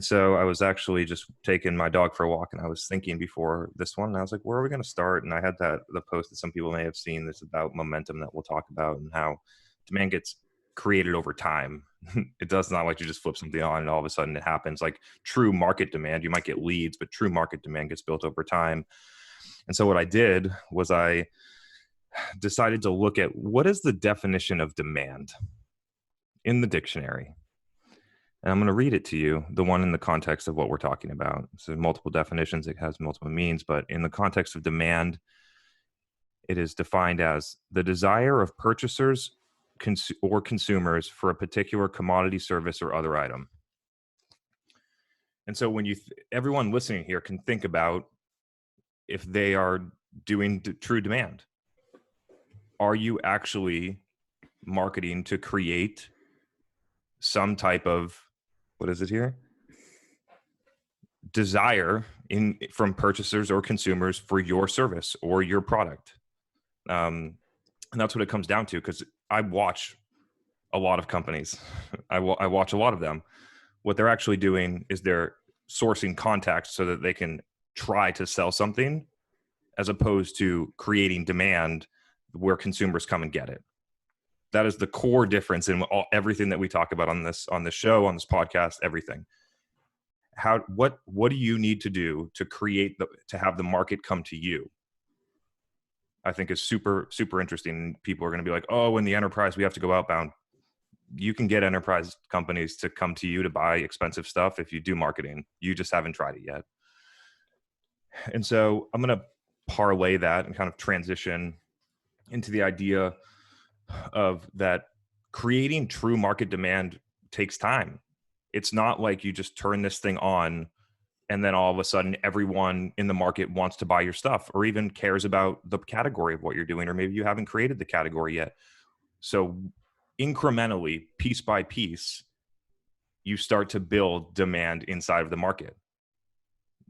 So I was actually just taking my dog for a walk, and I was thinking before this one, and I was like, where are we going to start? And I had the post that some people may have seen that's about momentum that we'll talk about, and how demand gets created over time. It does not like you just flip something on and all of a sudden it happens. Like true market demand, you might get leads, but true market demand gets built over time. And so what I did was I decided to look at what is the definition of demand in the dictionary. And I'm going to read it to you, the one in the context of what we're talking about. So multiple definitions, it has multiple meanings, but in the context of demand, it is defined as the desire of purchasers or consumers for a particular commodity, service, or other item. And so when everyone listening here can think about if they are doing true demand. Are you actually marketing to create some type of, what is it here? Desire from purchasers or consumers for your service or your product. And that's what it comes down to, because I watch a lot of companies. I watch a lot of them. What they're actually doing is they're sourcing contacts so that they can try to sell something, as opposed to creating demand where consumers come and get it. That is the core difference in everything that we talk about on this show, on this podcast, everything. What do you need to do to to have the market come to you? I think is super, super interesting. People are going to be like, oh, in the enterprise, we have to go outbound. You can get enterprise companies to come to you to buy expensive stuff if you do marketing. You just haven't tried it yet. And so I'm going to parlay that and kind of transition into the idea of that creating true market demand takes time. It's not like you just turn this thing on and then all of a sudden everyone in the market wants to buy your stuff or even cares about the category of what you're doing, or maybe you haven't created the category yet. So incrementally, piece by piece, you start to build demand inside of the market.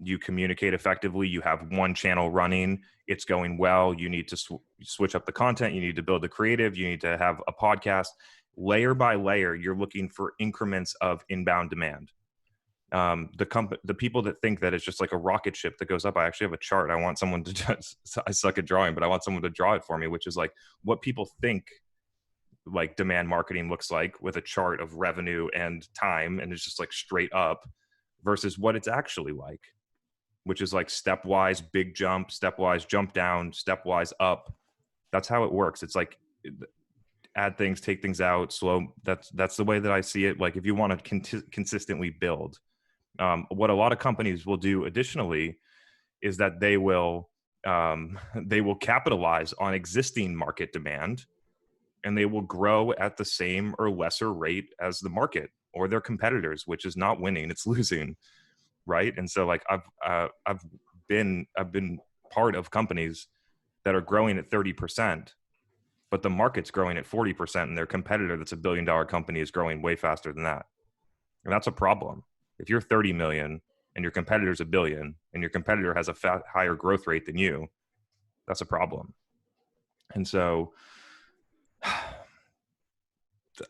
You communicate effectively. You have one channel running. It's going well. You need to switch up the content. You need to build the creative. You need to have a podcast. Layer by layer, you're looking for increments of inbound demand. The people that think that it's just like a rocket ship that goes up. I actually have a chart. I want someone to I suck at drawing, but I want someone to draw it for me, which is like what people think like demand marketing looks like, with a chart of revenue and time. And it's just like straight up versus what it's actually like, which is like stepwise, big jump, stepwise, jump down, stepwise up. That's how it works. It's like add things, take things out, slow. That's the way that I see it. Like if you want to consistently build, what a lot of companies will do additionally is that they will capitalize on existing market demand, and they will grow at the same or lesser rate as the market or their competitors, which is not winning, it's losing. Right. And so like I've been part of companies that are growing at 30%, but the market's growing at 40%, and their competitor that's $1 billion company is growing way faster than that. And that's a problem. If you're 30 million and your competitor's $1 billion and your competitor has a higher growth rate than you, that's a problem. And so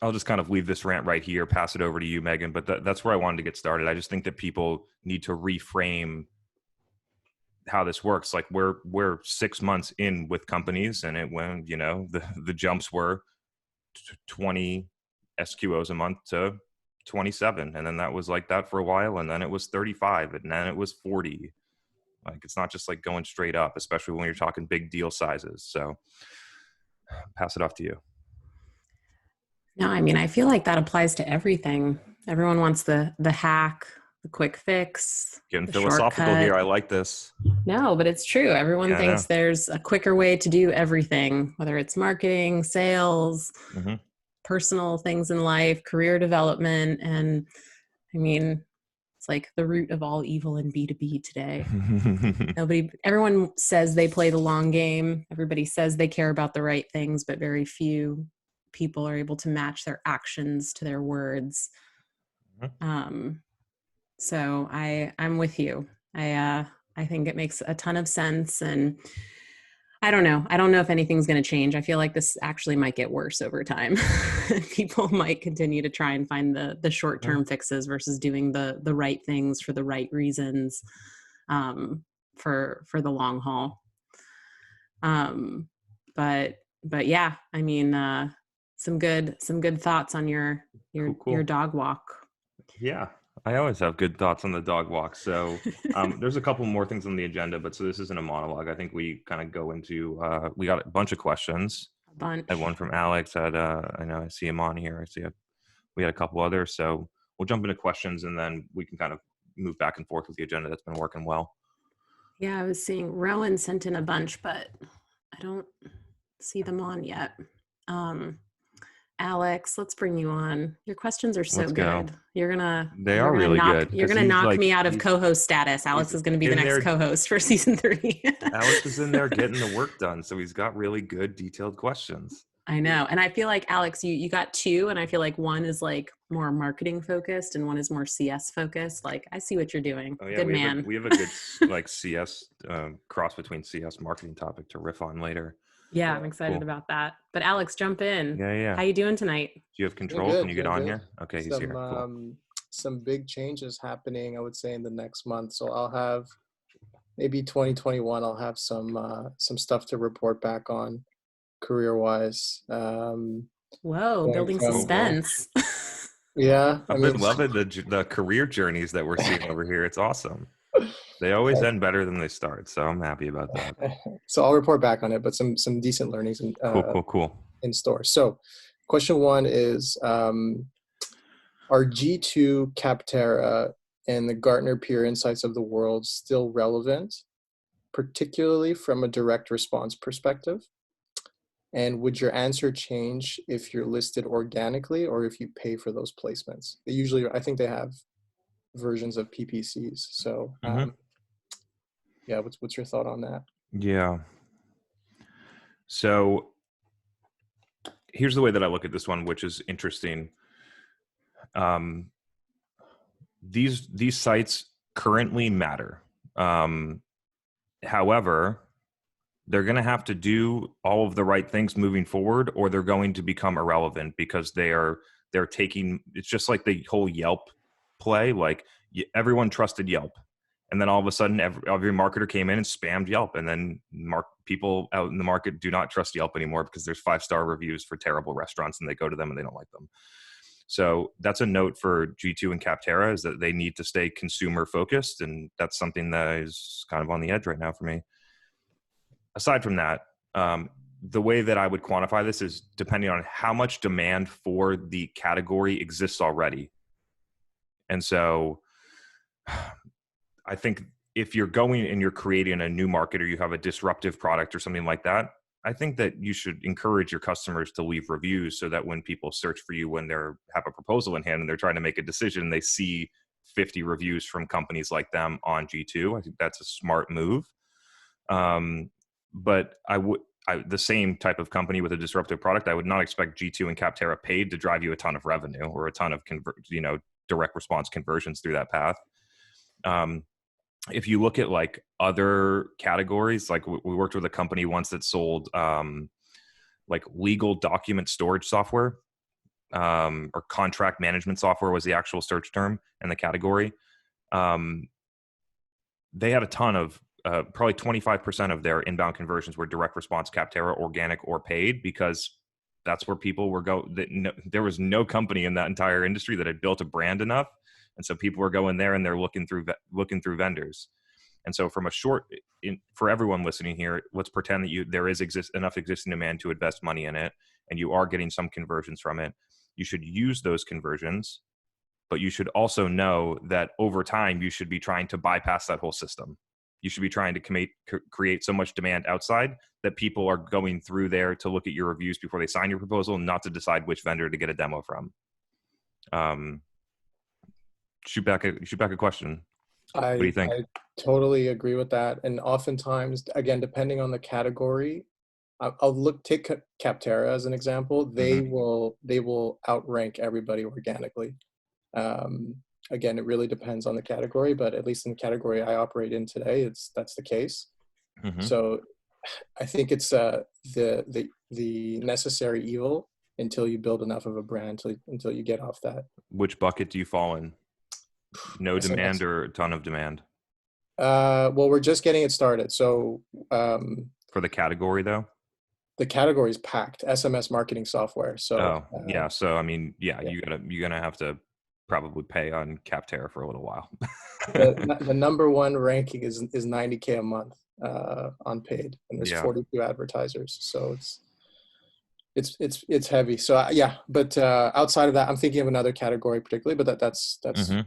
I'll just kind of leave this rant right here, pass it over to you, Megan, but that's where I wanted to get started. I just think that people need to reframe how this works. Like we're 6 months in with companies, and it went, the jumps were 20 SQOs a month to 27. And then that was like that for a while. And then it was 35, and then it was 40. Like, it's not just like going straight up, especially when you're talking big deal sizes. So pass it off to you. No, I mean, I feel like that applies to everything. Everyone wants the hack, the quick fix. Getting philosophical here. I like this. No, but it's true. Everyone thinks there's a quicker way to do everything, whether it's marketing, sales, personal things in life, career development. And I mean, it's like the root of all evil in B2b today. Everyone says they play the long game. Everybody says they care about the right things, but very few people are able to match their actions to their words. So I'm with you. I think it makes a ton of sense. And I don't know. I don't know if anything's going to change. I feel like this actually might get worse over time. People might continue to try and find the short-term fixes versus doing the right things for the right reasons, for the long haul. But yeah, I mean, some good thoughts on your Cool. dog walk. Yeah, I always have good thoughts on the dog walk. So there's a couple more things on the agenda, but so this isn't a monologue. I think we kind of go into, we got a bunch of questions. A bunch. I had one from Alex. I know I see him on here. We had a couple others. So we'll jump into questions and then we can kind of move back and forth with the agenda. That's been working well. Yeah, I was seeing Rowan sent in a bunch, but I don't see them on yet. Alex, let's bring you on. Your questions are so good. You're gonna knock me out of co-host status. Alex is gonna be the next co-host for season 3. Alex is in there getting the work done, so he's got really good detailed questions. I know. And I feel like, Alex, you got 2, and I feel like one is like more marketing focused and one is more CS focused. Like, I see what you're doing. Oh, yeah, good man. We have a good like CS cross between CS marketing topic to riff on later. Yeah, I'm excited about that. But Alex, jump in. Yeah. How you doing tonight? Do you have control? Can you get on here? Okay, he's here. Cool. Some big changes happening, I would say, in the next month. So I'll have maybe 2021. I'll have some stuff to report back on career-wise. Whoa, building suspense. Yeah, I've been loving the career journeys that we're seeing over here. It's awesome. They always end better than they start, so I'm happy about that. So I'll report back on it, but some decent learnings cool in store. So question 1 is, are G2, Capterra, and the Gartner Peer Insights of the world still relevant, particularly from a direct response perspective? And would your answer change if you're listed organically or if you pay for those placements? I think they have versions of PPCs. So yeah, what's your thought on that? Yeah. So here's the way that I look at this one, which is interesting. These sites currently matter. However, they're going to have to do all of the right things moving forward, or they're going to become irrelevant because they're taking, it's just like the whole Yelp play. Like, everyone trusted Yelp, and then all of a sudden every marketer came in and spammed Yelp, and then people out in the market do not trust Yelp anymore because there's 5-star reviews for terrible restaurants, and they go to them and they don't like them. So that's a note for G2 and Capterra, is that they need to stay consumer focused, and that's something that is kind of on the edge right now for me. Aside from that, the way that I would quantify this is depending on how much demand for the category exists already. And so I think if you're going and you're creating a new market, or you have a disruptive product or something like that, I think that you should encourage your customers to leave reviews, so that when people search for you, when they have a proposal in hand and they're trying to make a decision, they see 50 reviews from companies like them on G2. I think that's a smart move. But the same type of company with a disruptive product, I would not expect G2 and Capterra paid to drive you a ton of revenue or a ton of direct response conversions through that path. If you look at like other categories, like we worked with a company once that sold like legal document storage software, or contract management software was the actual search term in the category. They had a ton of probably 25% of their inbound conversions were direct response, Capterra, organic, or paid, because that's where people were there was no company in that entire industry that had built a brand enough. And so people were going there and they're looking through vendors. And so for everyone listening here, let's pretend that there is enough existing demand to invest money in it, and you are getting some conversions from it. You should use those conversions, but you should also know that over time, you should be trying to bypass that whole system. You should be trying to create so much demand outside that people are going through there to look at your reviews before they sign your proposal, not to decide which vendor to get a demo from. Shoot back a question. What do you think? I totally agree with that. And oftentimes, again, depending on the category, take Capterra as an example. They will outrank everybody organically. Again, it really depends on the category, but at least in the category I operate in today, that's the case. So I think it's the necessary evil until you build enough of a brand, until you get off that. Which bucket do you fall in? No SMS. demand or a ton of demand? Well, we're just getting it started. So for the category though? The category is packed. SMS marketing software. So yeah. So I mean, yeah, you're gonna have to probably pay on Capterra for a little while. the number one ranking is $90K a month on paid, and there's 42 advertisers. So it's heavy. So yeah, but outside of that, I'm thinking of another category particularly, but that's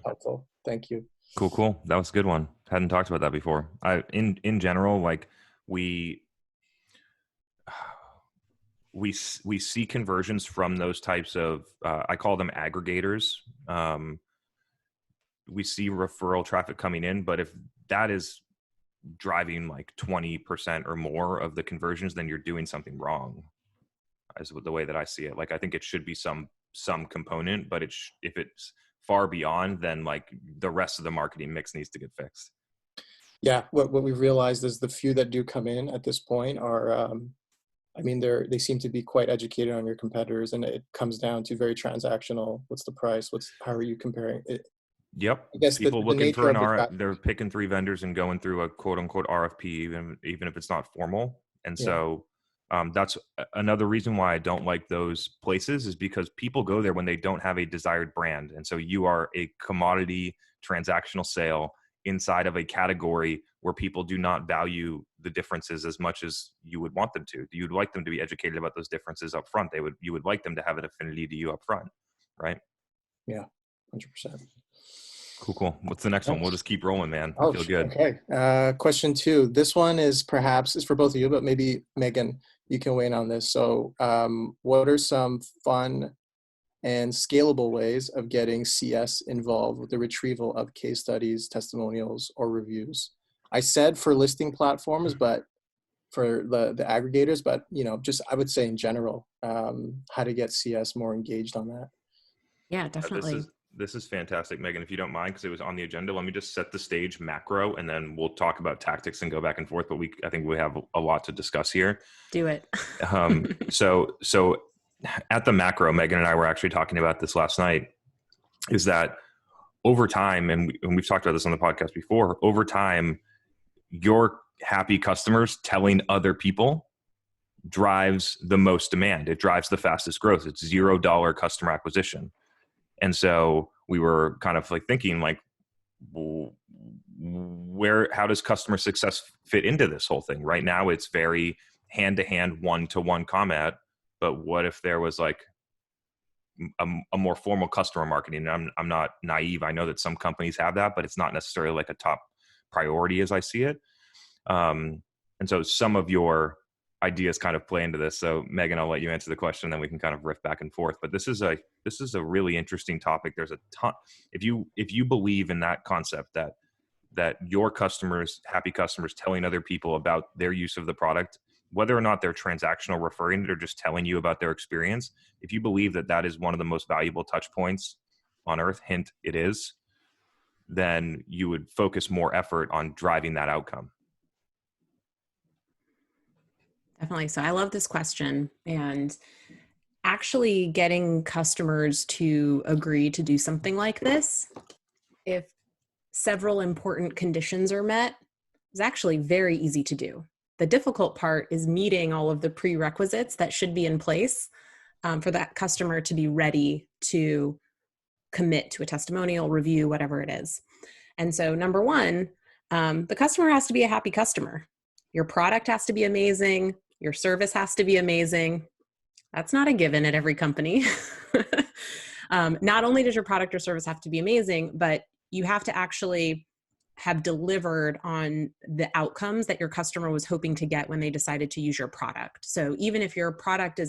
helpful. Thank you. Cool. That was a good one. Hadn't talked about that before. In general, like we see conversions from those types of I call them aggregators. We see referral traffic coming in, but if that is driving like 20% or more of the conversions, then you're doing something wrong, is the way that I see it. Like, I think it should be some component, but if it's far beyond, then like the rest of the marketing mix needs to get fixed. Yeah, what we've realized is the few that do come in at this point are I mean, they seem to be quite educated on your competitors, and it comes down to very transactional. What's the price? How are you comparing it? Yep. I guess people looking for they're picking 3 vendors and going through a quote unquote RFP, even if it's not formal. And so that's another reason why I don't like those places, is because people go there when they don't have a desired brand. And so you are a commodity transactional sale inside of a category where people do not value the differences as much as you would want them to. You'd like them to be educated about those differences up front. You would like them to have an affinity to you up front, right? Yeah, 100%. Cool. What's the next one? We'll just keep rolling, man. I feel good. Okay. Question 2. This one is for both of you, but maybe Megan, you can weigh in on this. So what are some fun and scalable ways of getting CS involved with the retrieval of case studies, testimonials, or reviews? I said for listing platforms, but for the aggregators, but just I would say in general, how to get CS more engaged on that. Yeah, definitely. This is fantastic, Megan. If you don't mind, because it was on the agenda, let me just set the stage macro, and then we'll talk about tactics and go back and forth. But I think we have a lot to discuss here. Do it. So at the macro, Megan and I were actually talking about this last night, is that over time, and we've talked about this on the podcast before, over time, your happy customers telling other people drives the most demand. It drives the fastest growth. It's $0 customer acquisition. And so we were kind of like thinking like, how does customer success fit into this whole thing? Right now, it's very hand-to-hand, one-to-one combat. But what if there was like a more formal customer marketing? And I'm not naive. I know that some companies have that, but it's not necessarily like a top priority as I see it. And so some of your ideas kind of play into this. So Megan, I'll let you answer the question, then we can kind of riff back and forth. But this is a really interesting topic. There's a ton. If you believe in that concept that your customers, happy customers, telling other people about their use of the product, whether or not they're transactional referring it or just telling you about their experience, if you believe that is one of the most valuable touch points on earth, hint it is, then you would focus more effort on driving that outcome. Definitely. So I love this question, and actually getting customers to agree to do something like this, if several important conditions are met, is actually very easy to do. The difficult part is meeting all of the prerequisites that should be in place for that customer to be ready to commit to a testimonial, review, whatever it is. And so number one, the customer has to be a happy customer. Your product has to be amazing. Your service has to be amazing. That's not a given at every company. Not only does your product or service have to be amazing, but you have to actually have delivered on the outcomes that your customer was hoping to get when they decided to use your product. So even if your product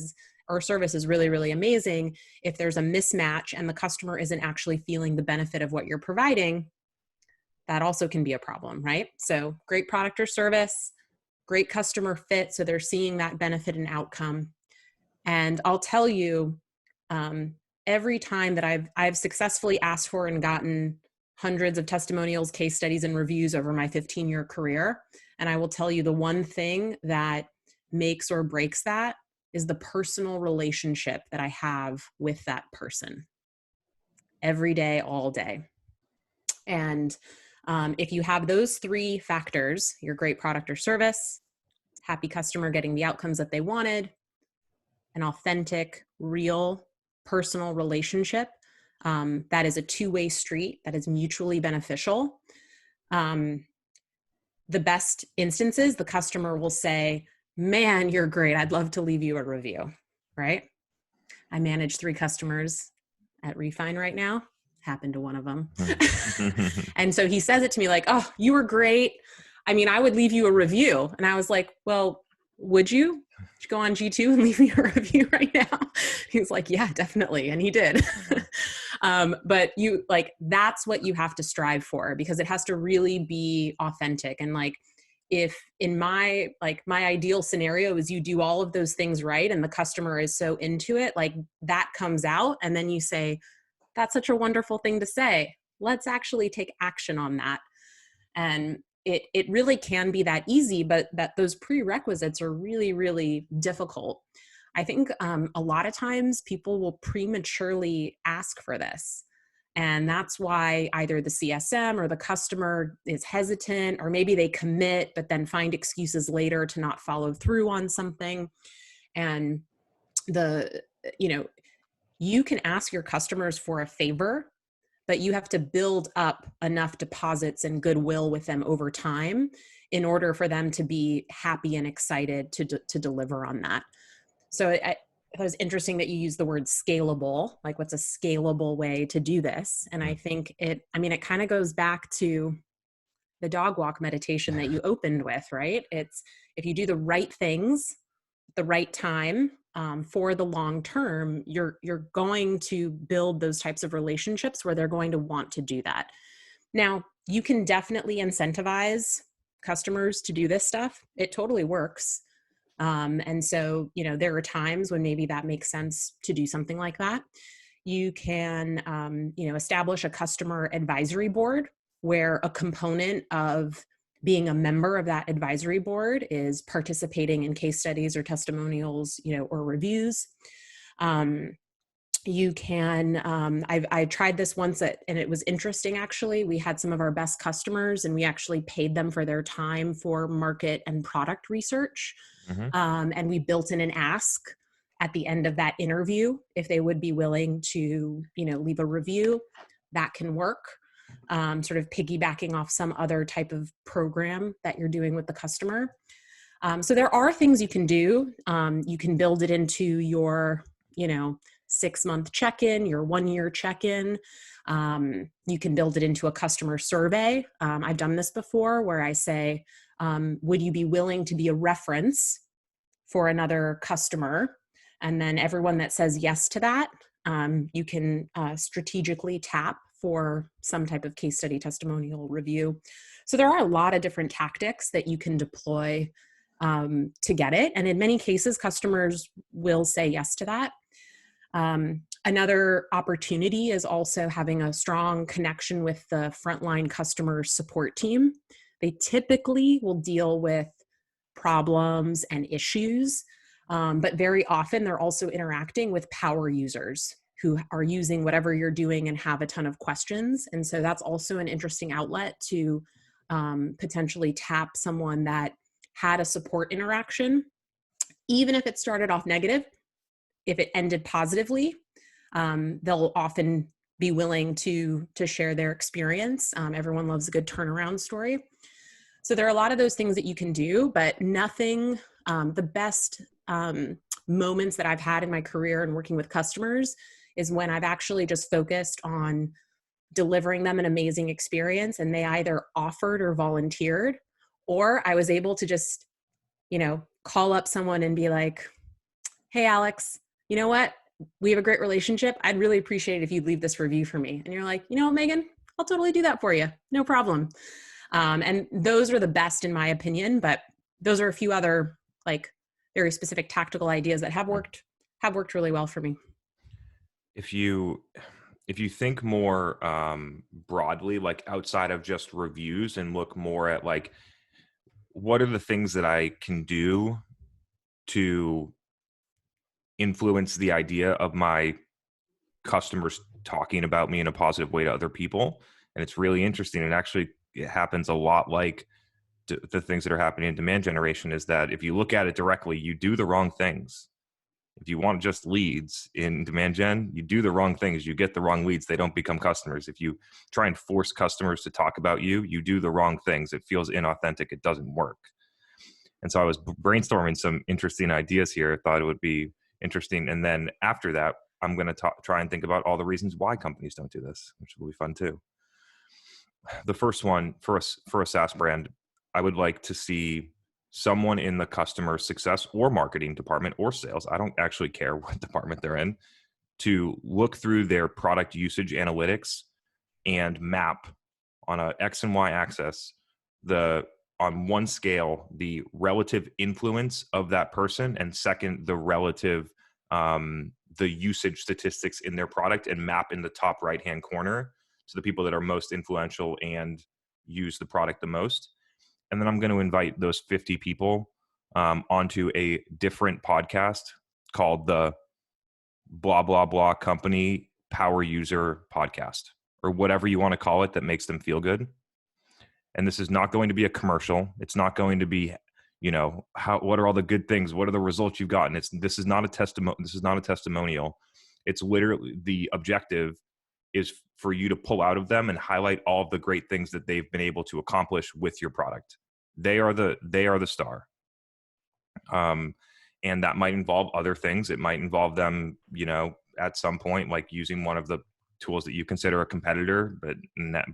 or service is really, really amazing, if there's a mismatch and the customer isn't actually feeling the benefit of what you're providing, that also can be a problem, right? So great product or service, great customer fit, so they're seeing that benefit and outcome. And I'll tell you, every time that I've successfully asked for and gotten hundreds of testimonials, case studies, and reviews over my 15-year career, And I will tell you, the one thing that makes or breaks that is the personal relationship that I have with that person every day, all day. And if you have those three factors, your great product or service, happy customer getting the outcomes that they wanted, an authentic, real, personal relationship, that is a two-way street, that is mutually beneficial. The best instances, the customer will say, man, you're great. I'd love to leave you a review, right? I manage 3 customers at Refine right now. Happened to one of them. And so he says it to me like, oh, you were great. I mean, I would leave you a review. And I was like, well, would you? Would you go on G2 and leave me a review right now? He was like, yeah, definitely. And he did. But you like, that's what you have to strive for, because it has to really be authentic. And like, if in my ideal scenario is you do all of those things right and the customer is so into it, like that comes out, and then you say, that's such a wonderful thing to say. Let's actually take action on that. And it really can be that easy, but that those prerequisites are really, really difficult. I think a lot of times people will prematurely ask for this. And that's why either the CSM or the customer is hesitant, or maybe they commit, but then find excuses later to not follow through on something. And you can ask your customers for a favor, but you have to build up enough deposits and goodwill with them over time in order for them to be happy and excited to deliver on that. So it was interesting that you use the word scalable, like what's a scalable way to do this? And I think it kind of goes back to the dog walk meditation that you opened with, right? It's if you do the right things at the right time, for the long term, you're going to build those types of relationships where they're going to want to do that. Now, you can definitely incentivize customers to do this stuff. It totally works. And so, there are times when maybe that makes sense to do something like that. You can, establish a customer advisory board where a component of being a member of that advisory board is participating in case studies or testimonials, or reviews. You can, I tried this once and it was interesting, actually. We had some of our best customers and we actually paid them for their time for market and product research. And we built in an ask at the end of that interview if they would be willing to, leave a review. That can work. Sort of piggybacking off some other type of program that you're doing with the customer. So there are things you can do. You can build it into your, 6-month check-in, your 1-year check-in. You can build it into a customer survey. I've done this before where I say, would you be willing to be a reference for another customer? And then everyone that says yes to that, you can strategically tap for some type of case study, testimonial, review. So there are a lot of different tactics that you can deploy to get it. And in many cases, customers will say yes to that. Another opportunity is also having a strong connection with the frontline customer support team. They typically will deal with problems and issues, but very often they're also interacting with power users who are using whatever you're doing and have a ton of questions. And so that's also an interesting outlet to potentially tap someone that had a support interaction. Even if it started off negative, if it ended positively, they'll often be willing to share their experience. Everyone loves a good turnaround story. So there are a lot of those things that you can do, but nothing, the best moments that I've had in my career and working with customers is when I've actually just focused on delivering them an amazing experience and they either offered or volunteered, or I was able to just, call up someone and be like, hey, Alex, you know what? We have a great relationship. I'd really appreciate it if you'd leave this review for me. And you're like, you know what, Megan, I'll totally do that for you. No problem. And those are the best in my opinion, but those are a few other very specific tactical ideas that have worked really well for me. If you think more broadly, like outside of just reviews, and look more at what are the things that I can do to influence the idea of my customers talking about me in a positive way to other people? And it's really interesting. And actually, it happens a lot like the things that are happening in demand generation, is that if you look at it directly, you do the wrong things. If you want just leads in demand gen, you do the wrong things. You get the wrong leads. They don't become customers. If you try and force customers to talk about you, you do the wrong things. It feels inauthentic. It doesn't work. And so I was brainstorming some interesting ideas here. I thought it would be interesting. And then after that, I'm going to try and think about all the reasons why companies don't do this, which will be fun too. The first one, for a SaaS brand, I would like to see someone in the customer success or marketing department or sales, I don't actually care what department they're in, to look through their product usage analytics and map on a X and Y axis on one scale the relative influence of that person, and second, the relative the usage statistics in their product, and map in the top right hand corner to the people that are most influential and use the product the most. And then I'm going to invite those 50 people onto a different podcast called the blah, blah, blah company power user podcast, or whatever you want to call it that makes them feel good. And this is not going to be a commercial. It's not going to be, what are all the good things? What are the results you've gotten? This is not a testimonial. It's literally, the objective is for you to pull out of them and highlight all of the great things that they've been able to accomplish with your product. They are the star. And that might involve other things. It might involve them, at some point, like using one of the tools that you consider a competitor,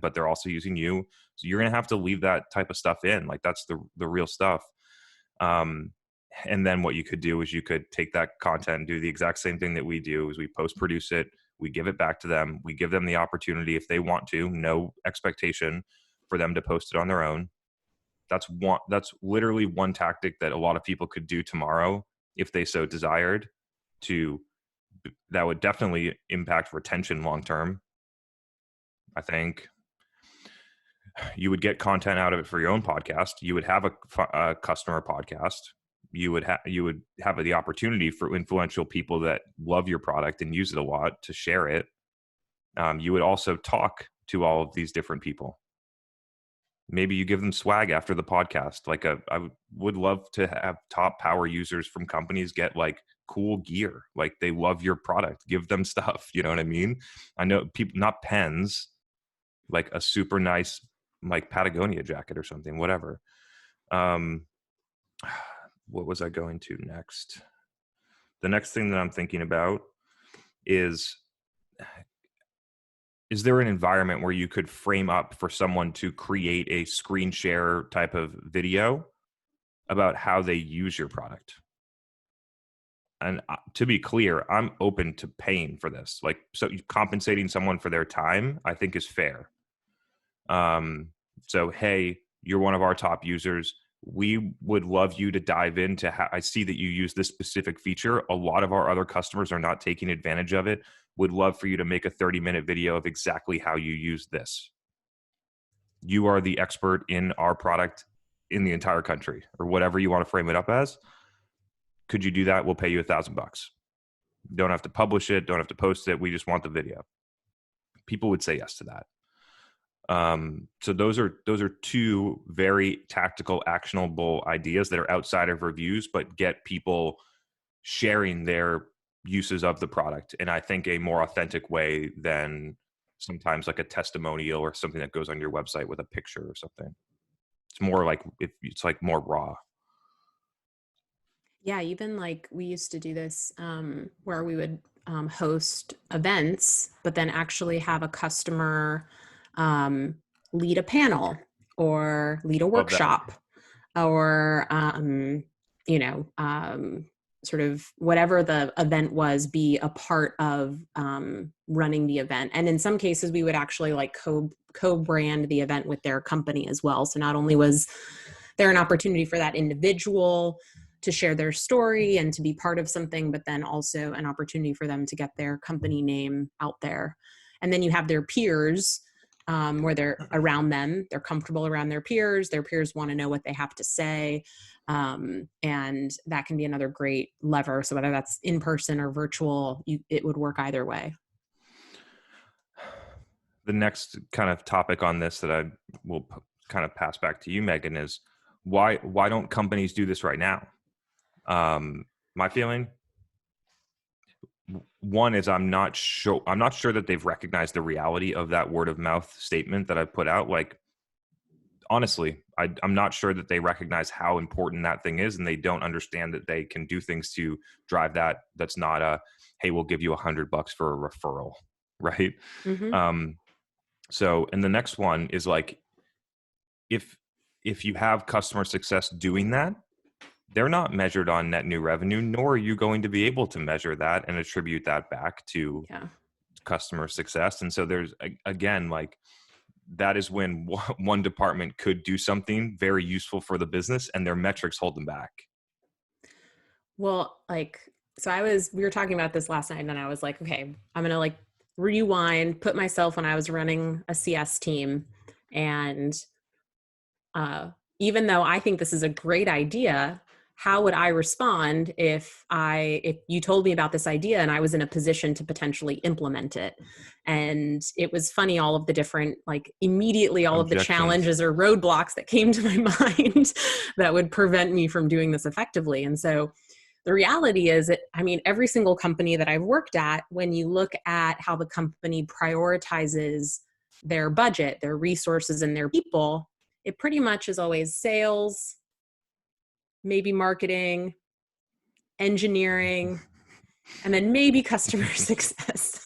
but they're also using you. So you're going to have to leave that type of stuff in. Like, that's the real stuff. And then what you could do is you could take that content and do the exact same thing that we do, is we post-produce it. We give it back to them. We give them the opportunity, if they want to, no expectation for them to post it on their own. That's literally one tactic that a lot of people could do tomorrow if they so desired that would definitely impact retention long-term. I think you would get content out of it for your own podcast. You would have a customer podcast. You would have the opportunity for influential people that love your product and use it a lot to share it. You would also talk to all of these different people. Maybe you give them swag after the podcast. Like I would love to have top power users from companies get like cool gear. Like, they love your product. Give them stuff. You know what I mean? I know people, not pens, like a super nice like Patagonia jacket or something, whatever. What was I going to next? The next thing that I'm thinking about is there an environment where you could frame up for someone to create a screen share type of video about how they use your product? And to be clear, I'm open to paying for this. Like, so compensating someone for their time, I think, is fair. So, hey, you're one of our top users. We would love you to dive into how I see that you use this specific feature. A lot of our other customers are not taking advantage of it. Would love for you to make a 30-minute video of exactly how you use this. You are the expert in our product in the entire country, or whatever you want to frame it up as. Could you do that? We'll pay you $1,000. Don't have to publish it. Don't have to post it. We just want the video. People would say yes to that. So those are two very tactical, actionable ideas that are outside of reviews, but get people sharing their uses of the product. And I think a more authentic way than sometimes like a testimonial or something that goes on your website with a picture or something. It's more like, it's like more raw. Yeah, even like we used to do this where we would host events, but then actually have a customer lead a panel or lead a workshop or, sort of whatever the event was, be a part of running the event. And in some cases, we would actually like co-brand the event with their company as well. So not only was there an opportunity for that individual to share their story and to be part of something, but then also an opportunity for them to get their company name out there. And then you have their peers where they're around them, they're comfortable around their peers want to know what they have to say. And that can be another great lever. So whether that's in person or virtual, it would work either way. The next kind of topic on this that I will kind of pass back to you, Megan, is why don't companies do this right now? My feeling, one is I'm not sure that they've recognized the reality of that word of mouth statement that I put out. Like, honestly, I'm not sure that they recognize how important that thing is, and they don't understand that they can do things to drive that. That's not a, hey, we'll give you $100 for a referral, right? Mm-hmm. So, and the next one is like, if you have customer success doing that, they're not measured on net new revenue, nor are you going to be able to measure that and attribute that back to customer success. And so there's, again, like, that is when one department could do something very useful for the business and their metrics hold them back. Well, like, so we were talking about this last night, and I was like, okay, I'm going to like rewind, put myself when I was running a CS team. And even though I think this is a great idea, how would I respond if you told me about this idea and I was in a position to potentially implement it? And it was funny, all of the different, like, immediately all of the challenges or roadblocks that came to my mind that would prevent me from doing this effectively. And so the reality is that, I mean, every single company that I've worked at, when you look at how the company prioritizes their budget, their resources, and their people, it pretty much is always sales, maybe marketing, engineering, and then maybe customer success.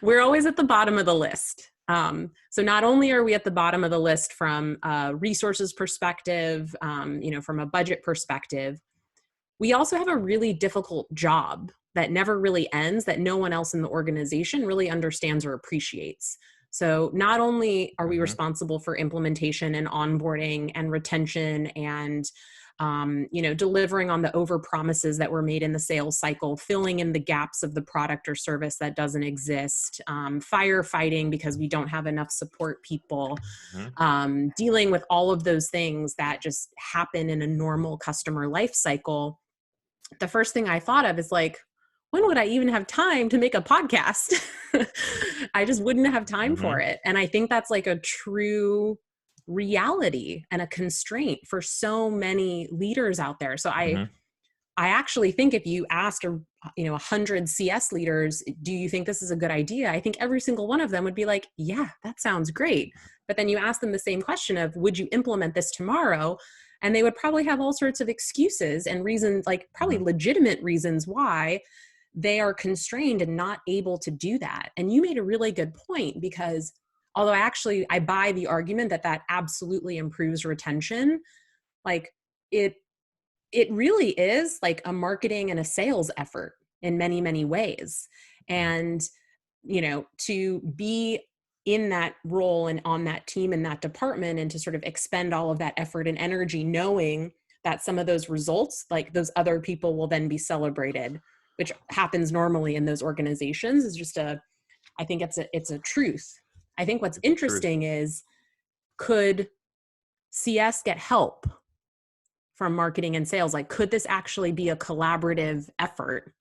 We're always at the bottom of the list. So not only are we at the bottom of the list from a resources perspective, from a budget perspective, we also have a really difficult job that never really ends, that no one else in the organization really understands or appreciates. So not only are we responsible for implementation and onboarding and retention and delivering on the over promises that were made in the sales cycle, filling in the gaps of the product or service that doesn't exist, firefighting because we don't have enough support people, dealing with all of those things that just happen in a normal customer life cycle. The first thing I thought of is like, when would I even have time to make a podcast? I just wouldn't have time for it. And I think that's like a true reality and a constraint for so many leaders out there. So I actually think if you asked 100 CS leaders, do you think this is a good idea? I think every single one of them would be like, yeah, that sounds great. But then you ask them the same question of, would you implement this tomorrow? And they would probably have all sorts of excuses and reasons, like probably legitimate reasons why they are constrained and not able to do that. And you made a really good point, because although I buy the argument that absolutely improves retention, like it really is like a marketing and a sales effort in many, many ways. And, to be in that role and on that team in that department, and to sort of expend all of that effort and energy, knowing that some of those results, like those other people will then be celebrated, which happens normally in those organizations, is just I think it's a truth. I think what's interesting is, could CS get help from marketing and sales? Like, could this actually be a collaborative effort?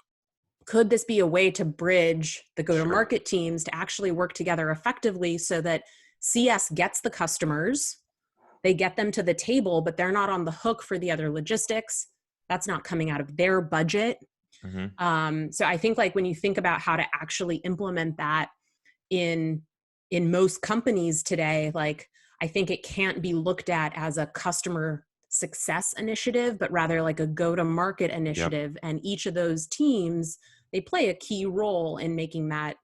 Could this be a way to bridge the go-to-market teams to actually work together effectively so that CS gets the customers, they get them to the table, but they're not on the hook for the other logistics? That's not coming out of their budget. So I think, like, when you think about how to actually implement that in most companies today, like, I think it can't be looked at as a customer success initiative, but rather like a go-to-market initiative. Yep. And each of those teams, they play a key role in making that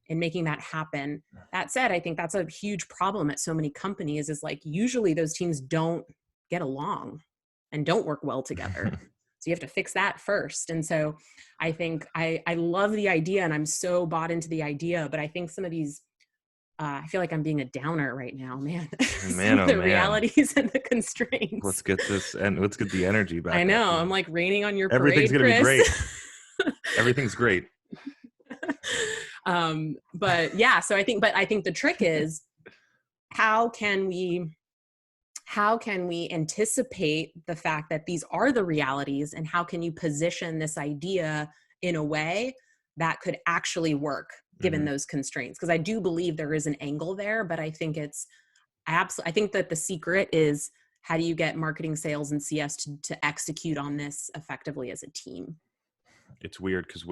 happen. That said, I think that's a huge problem at so many companies, is like, usually those teams don't get along and don't work well together. So you have to fix that first. And so I think I love the idea, and I'm so bought into the idea, but I think some of these, I feel like I'm being a downer right now, man. The realities and the constraints. Let's get the energy back. I know. I'm like raining on your parade, Everything's going to be great. Everything's great. But yeah, so I think the trick is, how can we anticipate the fact that these are the realities, and how can you position this idea in a way that could actually work given those constraints? Because I do believe there is an angle there, but I think I think that the secret is, how do you get marketing, sales, and CS to execute on this effectively as a team? It's weird because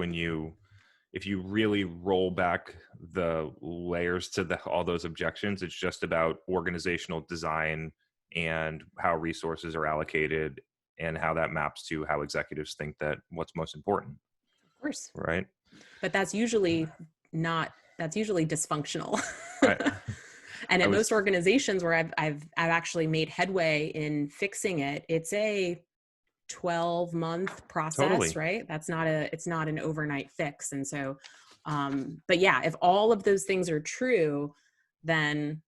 if you really roll back the layers to all those objections, it's just about organizational design and how resources are allocated and how that maps to how executives think that what's most important. Of course. Right. But that's usually dysfunctional. And in most organizations where I've actually made headway in fixing it, it's a 12-month process, totally. Right? It's not an overnight fix. And so, but yeah, if all of those things are true, then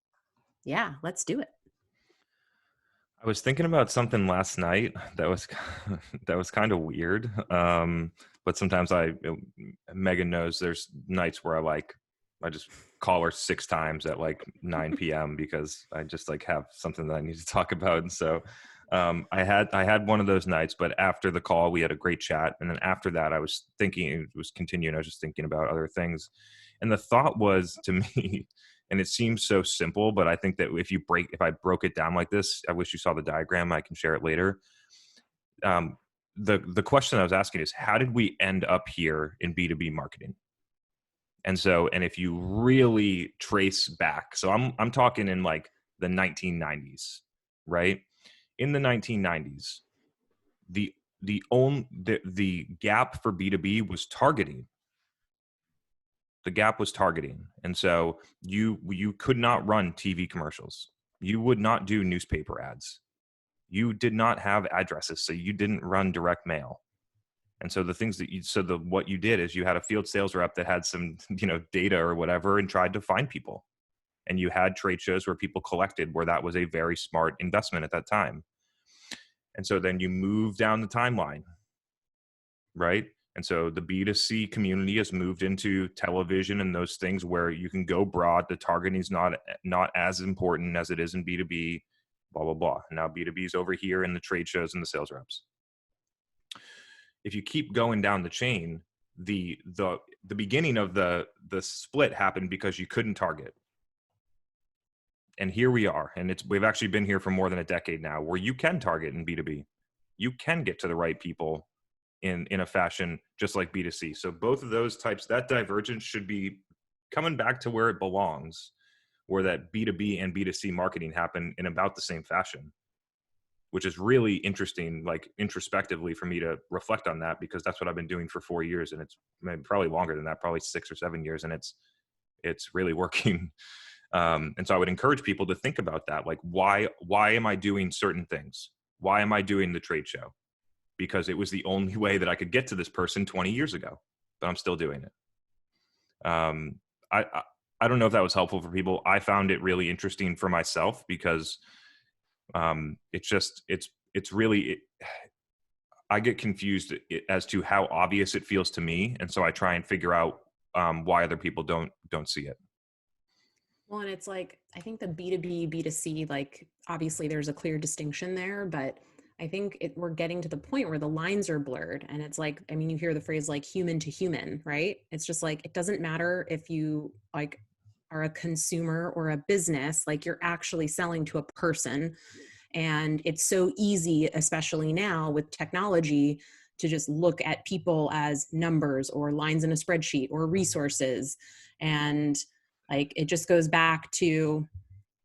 yeah, let's do it. I was thinking about something last night that was kind of weird. But sometimes Megan knows there's nights where I just call her 6 times at 9 p.m. because I just have something that I need to talk about. And so I had one of those nights, but after the call, we had a great chat. And then after that, I was just thinking about other things. And the thought was to me, and it seems so simple, but I think that if I broke it down like this, I wish you saw the diagram. I can share it later. The question I was asking is, how did we end up here in B2B marketing? And if you really trace back, so I'm talking in the 1990s, right? In the 1990s, the gap for B2B was targeting. The gap was targeting. And so you could not run TV commercials. You would not do newspaper ads. You did not have addresses, so you didn't run direct mail. And so what you did is you had a field sales rep that had some, data or whatever and tried to find people. And you had trade shows where people collected, where that was a very smart investment at that time. And so then you move down the timeline, right? And so the B2C community has moved into television and those things where you can go broad. The targeting is not as important as it is in B2B, blah, blah, blah. And now B2B is over here in the trade shows and the sales reps. If you keep going down the chain, the beginning of the split happened because you couldn't target. And here we are. And we've actually been here for more than a decade now, where you can target in B2B. You can get to the right people in a fashion just like B2C. So both of those types, that divergence should be coming back to where it belongs, where that B2B and B2C marketing happen in about the same fashion, which is really interesting, introspectively for me to reflect on that, because that's what I've been doing for 4 years. And it's probably longer than that, probably 6 or 7 years. And it's really working. And so I would encourage people to think about that. Why am I doing certain things? Why am I doing the trade show? Because it was the only way that I could get to this person 20 years ago, but I'm still doing it. I don't know if that was helpful for people. I found it really interesting for myself because it's really, I get confused as to how obvious it feels to me. And so I try and figure out why other people don't see it. Well, and it's I think the B2B, B2C, obviously there's a clear distinction there, but I think we're getting to the point where the lines are blurred. And it's you hear the phrase human to human, right? It's just it doesn't matter if you are a consumer or a business, you're actually selling to a person. And it's so easy, especially now with technology, to just look at people as numbers or lines in a spreadsheet or resources. And it just goes back to,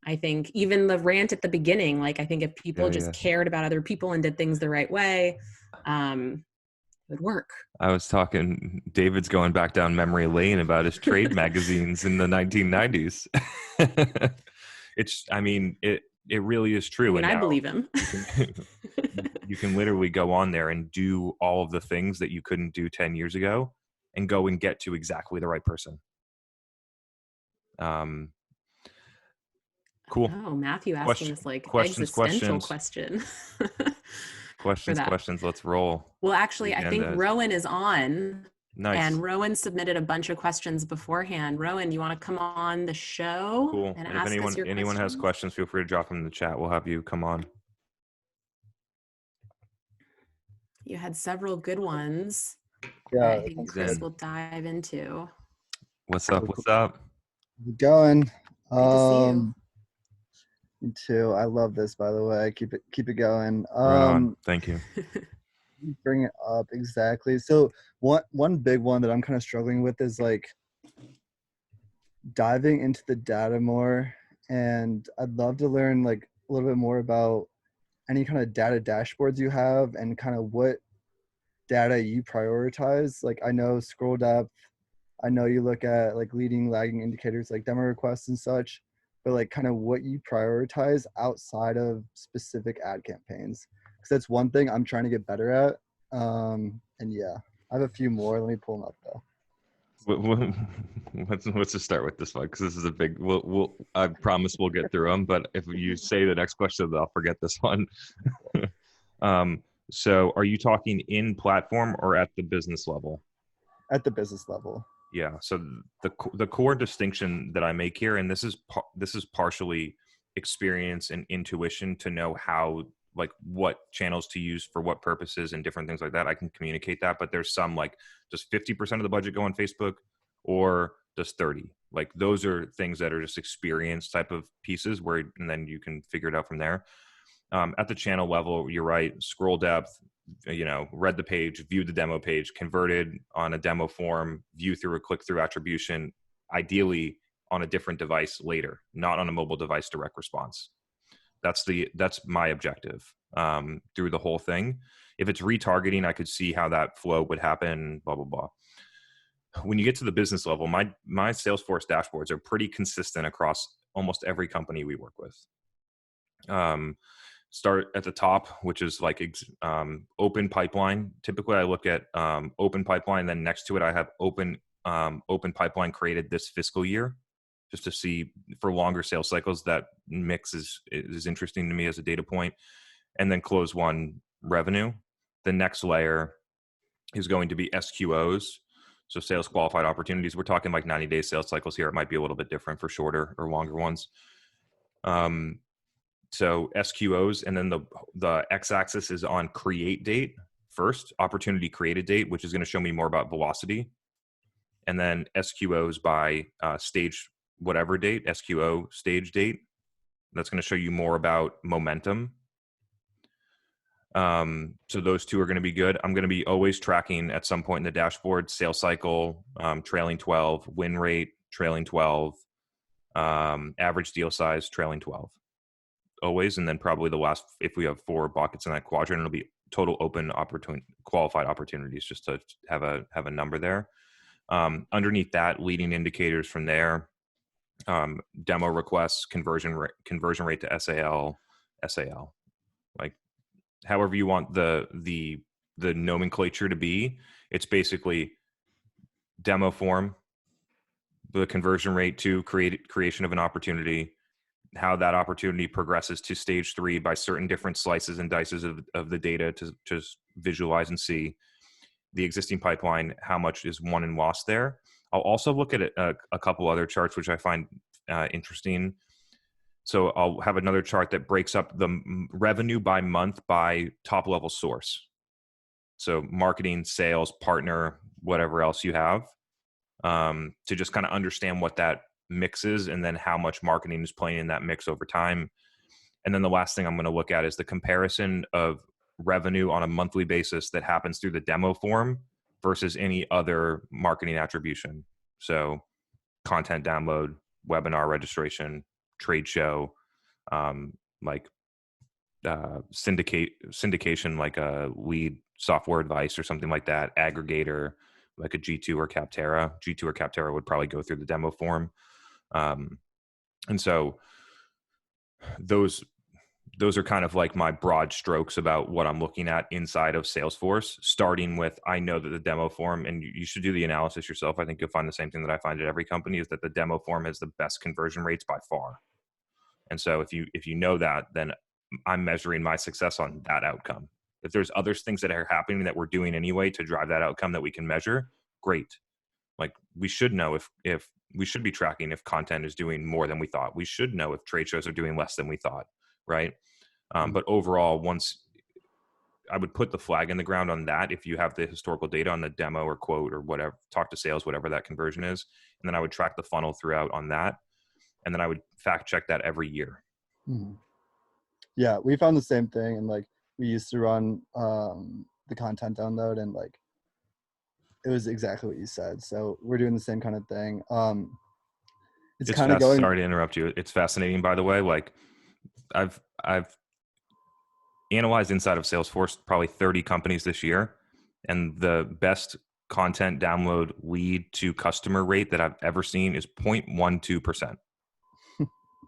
I think, even the rant at the beginning, I think if people cared about other people and did things the right way, it would work. I was talking, David's going back down memory lane about his trade magazines in the 1990s. It really is true. And I believe him. You can literally go on there and do all of the things that you couldn't do 10 years ago and go and get to exactly the right person. Cool. Oh, Matthew asking this existential question. Questions. Let's roll. Well, actually, I think Rowan is on. Nice. And Rowan submitted a bunch of questions beforehand. Rowan, you want to come on the show Cool. and And ask if us your anyone has questions, feel free to drop them in the chat. We'll have you come on. You had several good ones. Yeah, I think Chris will dive into. What's up? What's up? How's it going? Good to see you. Me too. I love this, by the way. Keep it going. Right on. Thank you. Bring it up exactly. So one big one that I'm kind of struggling with is like diving into the data more, and I'd love to learn like a little bit more about any kind of data dashboards you have and kind of what data you prioritize. Like I know scroll depth, I know you look at like leading lagging indicators like demo requests and such, but like kind of what you prioritize outside of specific ad campaigns, because that's one thing I'm trying to get better at. And yeah, I have a few more. Let me pull them up though. Let's just start with this one, because this is a big. I promise we'll get through them. But if you say the next question, I'll forget this one. So, are you talking in platform or at the business level? At the business level. Yeah. So the core distinction that I make here, and this is partially experience and intuition to know how, like, what channels to use for what purposes and different things like that. I can communicate that, but there's some like, does 50% of the budget go on Facebook or does 30? Like, those are things that are just experience type of pieces and then you can figure it out from there. At the channel level, you're right. Scroll depth, read the page, viewed the demo page, converted on a demo form, view through a click-through attribution, ideally on a different device later, not on a mobile device direct response. That's my objective through the whole thing. If it's retargeting, I could see how that flow would happen, blah, blah, blah. When you get to the business level, my Salesforce dashboards are pretty consistent across almost every company we work with. Start at the top, which is like open pipeline. Typically, I look at open pipeline. Then next to it, I have open pipeline created this fiscal year, just to see for longer sales cycles. That mix is interesting to me as a data point. And then close one revenue. The next layer is going to be SQOs, so sales qualified opportunities. We're talking like 90-day sales cycles here. It might be a little bit different for shorter or longer ones. So SQOs, and then the x-axis is on create date first, opportunity created date, which is going to show me more about velocity. And then SQOs by stage whatever date, SQO stage date. That's going to show you more about momentum. So those two are going to be good. I'm going to be always tracking at some point in the dashboard, sales cycle, trailing 12, win rate, trailing 12, average deal size, trailing 12. Always. And then probably the last, if we have 4 buckets in that quadrant, it'll be total open qualified opportunities, just to have a number there. Underneath that, leading indicators from there, demo requests, conversion rate to SAL, like however you want the nomenclature to be. It's basically demo form, the conversion rate to creation of an opportunity, how that opportunity progresses to stage 3 by certain different slices and dices of the data to just visualize and see the existing pipeline, how much is won and lost there. I'll also look at a couple other charts, which I find interesting. So I'll have another chart that breaks up the revenue by month by top level source. So marketing, sales, partner, whatever else you have, to just kind of understand what that mixes and then how much marketing is playing in that mix over time. And then the last thing I'm going to look at is the comparison of revenue on a monthly basis that happens through the demo form versus any other marketing attribution. So content download, webinar registration, trade show, syndication, like a lead software advice or something like that, aggregator, like a G2 or Capterra. G2 or Capterra would probably go through the demo form. And so those are kind of like my broad strokes about what I'm looking at inside of Salesforce, starting with, I know that the demo form, and you should do the analysis yourself. I think you'll find the same thing that I find at every company, is that the demo form has the best conversion rates by far. And so if you know that, then I'm measuring my success on that outcome. If there's other things that are happening that we're doing anyway to drive that outcome that we can measure, great. Like, we should know if we should be tracking if content is doing more than we thought. We should know if trade shows are doing less than we thought, right? But overall, once I would put the flag in the ground on that, if you have the historical data on the demo or quote or whatever, talk to sales, whatever that conversion is, and then I would track the funnel throughout on that, and then I would fact check that every year. Yeah, we found the same thing, and like we used to run the content download, and like it was exactly what you said. So we're doing the same kind of thing. It's kind of going. Sorry to interrupt you. It's fascinating, by the way. Like, I've analyzed inside of Salesforce probably 30 companies this year, and the best content download lead to customer rate that I've ever seen is 0.12%,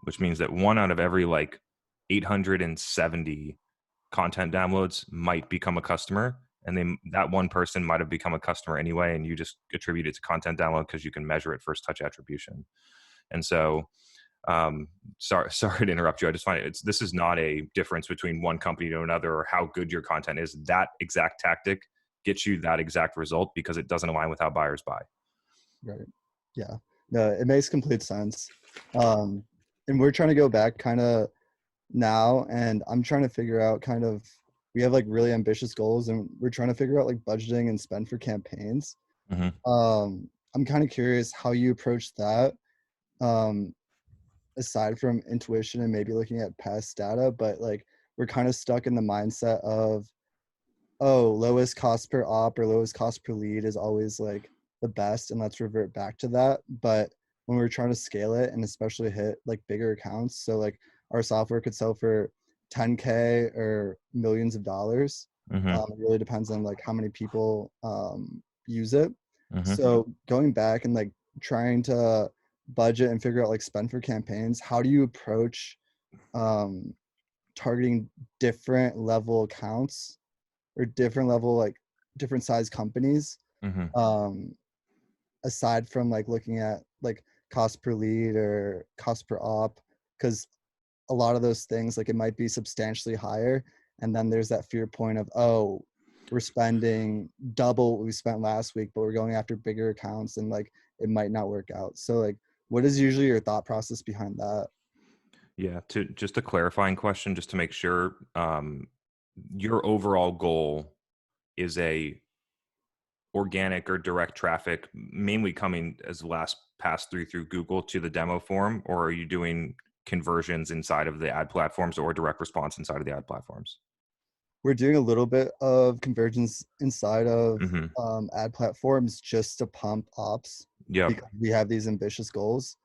which means that 1 out of every like 870 content downloads might become a customer, and that one person might have become a customer anyway, and you just attribute it to content download because you can measure it first touch attribution. And so sorry to interrupt you. I just find this is not a difference between one company to another or how good your content is. That exact tactic gets you that exact result because it doesn't align with how buyers buy. Right. Yeah. No, it makes complete sense. And we're trying to go back kind of now, and I'm trying to figure out kind of, we have like really ambitious goals, and we're trying to figure out like budgeting and spend for campaigns. I'm kind of curious how you approach that. Aside from intuition and maybe looking at past data, but like we're kind of stuck in the mindset of, oh, lowest cost per op or lowest cost per lead is always like the best, and let's revert back to that. But when we're trying to scale it and especially hit like bigger accounts, so like our software could sell for 10K or millions of dollars. It really depends on like how many people use it. So going back and like trying to budget and figure out like spend for campaigns, how do you approach targeting different level accounts or different level, like different size companies, aside from like looking at like cost per lead or cost per op? Because a lot of those things, like it might be substantially higher, and then there's that fear point of, oh, we're spending double what we spent last week, but we're going after bigger accounts, and like it might not work out. So like, what is usually your thought process behind that? Yeah, to just a clarifying question, just to make sure, your overall goal is a organic or direct traffic, mainly coming as last pass through Google to the demo form, or are you doing conversions inside of the ad platforms or direct response inside of the ad platforms? We're doing a little bit of conversions inside of ad platforms just to pump ops. Because we have these ambitious goals.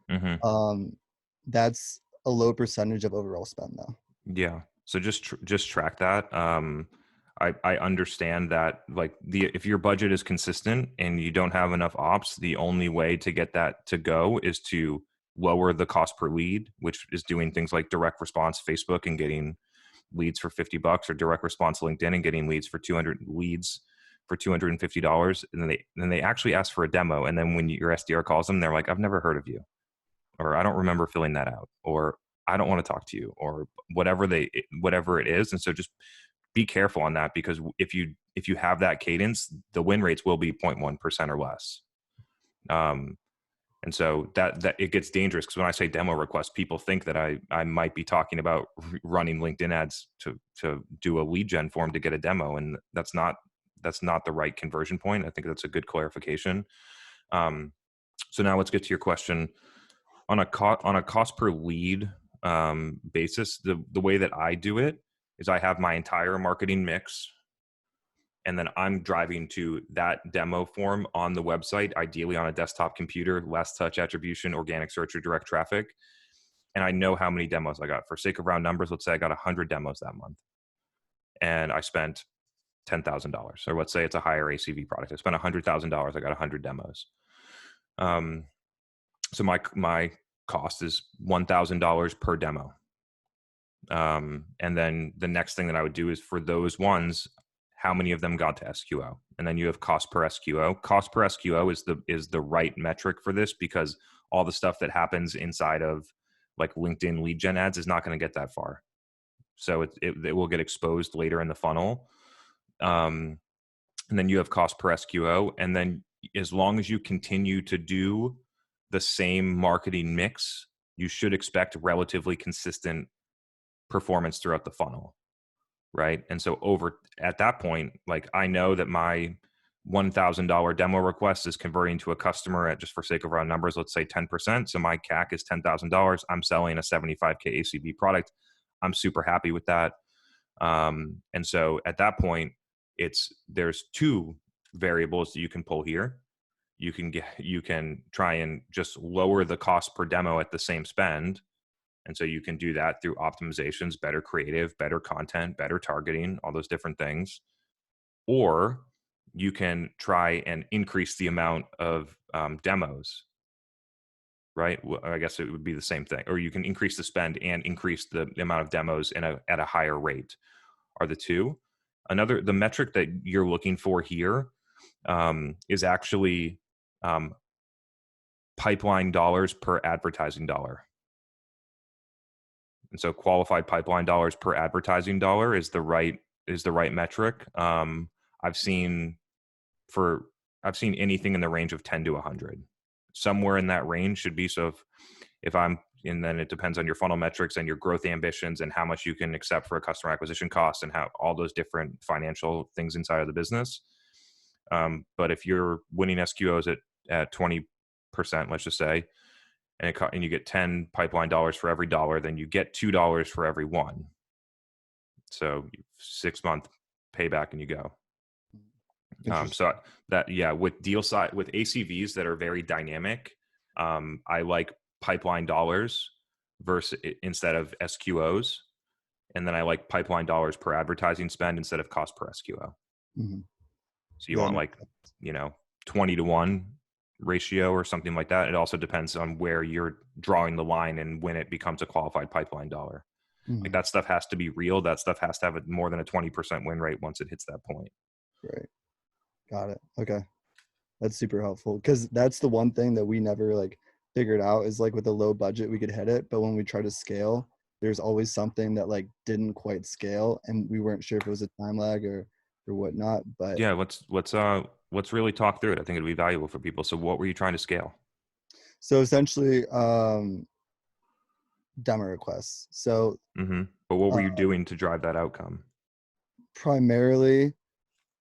That's a low percentage of overall spend though. Yeah. So just track that. I understand that, like, if your budget is consistent and you don't have enough ops, the only way to get that to go is to lower the cost per lead, which is doing things like direct response Facebook and getting leads for $50, or direct response LinkedIn and getting leads for 200 leads for $250. And then they actually ask for a demo. And then when your SDR calls them, they're like, I've never heard of you, or I don't remember filling that out, or I don't want to talk to you, or whatever it is. And so just be careful on that, because if you have that cadence, the win rates will be 0.1% or less. And so that it gets dangerous, because when I say demo request, people think that I might be talking about running LinkedIn ads to do a lead gen form to get a demo. And that's not the right conversion point. I think that's a good clarification. So now let's get to your question. On a cost per lead basis, the way that I do it is I have my entire marketing mix, and then I'm driving to that demo form on the website, ideally on a desktop computer, last touch attribution, organic search, or direct traffic. And I know how many demos I got. For sake of round numbers, let's say I got 100 demos that month, and I spent $10,000. Or let's say it's a higher ACV product. I spent $100,000. I got 100 demos. So my cost is $1,000 per demo. And then the next thing that I would do is, for those ones, how many of them got to SQO? And then you have cost per SQO. Cost per SQO is the right metric for this, because all the stuff that happens inside of like LinkedIn lead gen ads is not going to get that far. So it will get exposed later in the funnel. And then you have cost per SQO, and then as long as you continue to do the same marketing mix, you should expect relatively consistent performance throughout the funnel, right? And so at that point, like I know that my $1,000 demo request is converting to a customer at, just for sake of round numbers, let's say 10%. So my CAC is $10,000. I'm selling a 75K ACV product. I'm super happy with that. And so at that point, there's two variables that you can pull here. You can try and just lower the cost per demo at the same spend. And so you can do that through optimizations, better creative, better content, better targeting, all those different things. Or you can try and increase the amount of demos, right? Well, I guess it would be the same thing. Or you can increase the spend and increase the amount of demos at a higher rate, are the two. The metric that you're looking for here is actually pipeline dollars per advertising dollar. And so qualified pipeline dollars per advertising dollar is the right metric. I've seen anything in the range of 10 to 100. Somewhere in that range should be. So and then it depends on your funnel metrics and your growth ambitions and how much you can accept for a customer acquisition cost and how all those different financial things inside of the business. But if you're winning SQOs at 20%, let's just say, and you get 10 pipeline dollars for every dollar, then you get $2 for every one. So 6-month payback and you go. So that, yeah, with deal size, with ACVs that are very dynamic, I like pipeline dollars instead of SQOs. And then I like pipeline dollars per advertising spend instead of cost per SQO. Mm-hmm. So you want 20 to 1 ratio or something like that. It also depends on where you're drawing the line and when it becomes a qualified pipeline dollar. Mm-hmm. Like that stuff has to be real. That stuff has to have more than a 20% win rate once it hits that point. Right. Got it. Okay. That's super helpful, because that's the one thing that we never figured out is with a low budget we could hit it, but when we try to scale, there's always something that didn't quite scale and we weren't sure if it was a time lag or whatnot. But yeah, let's really talk through it. I think it'd be valuable for people. So what were you trying to scale? So essentially demo requests. So but what were you doing to drive that outcome? Primarily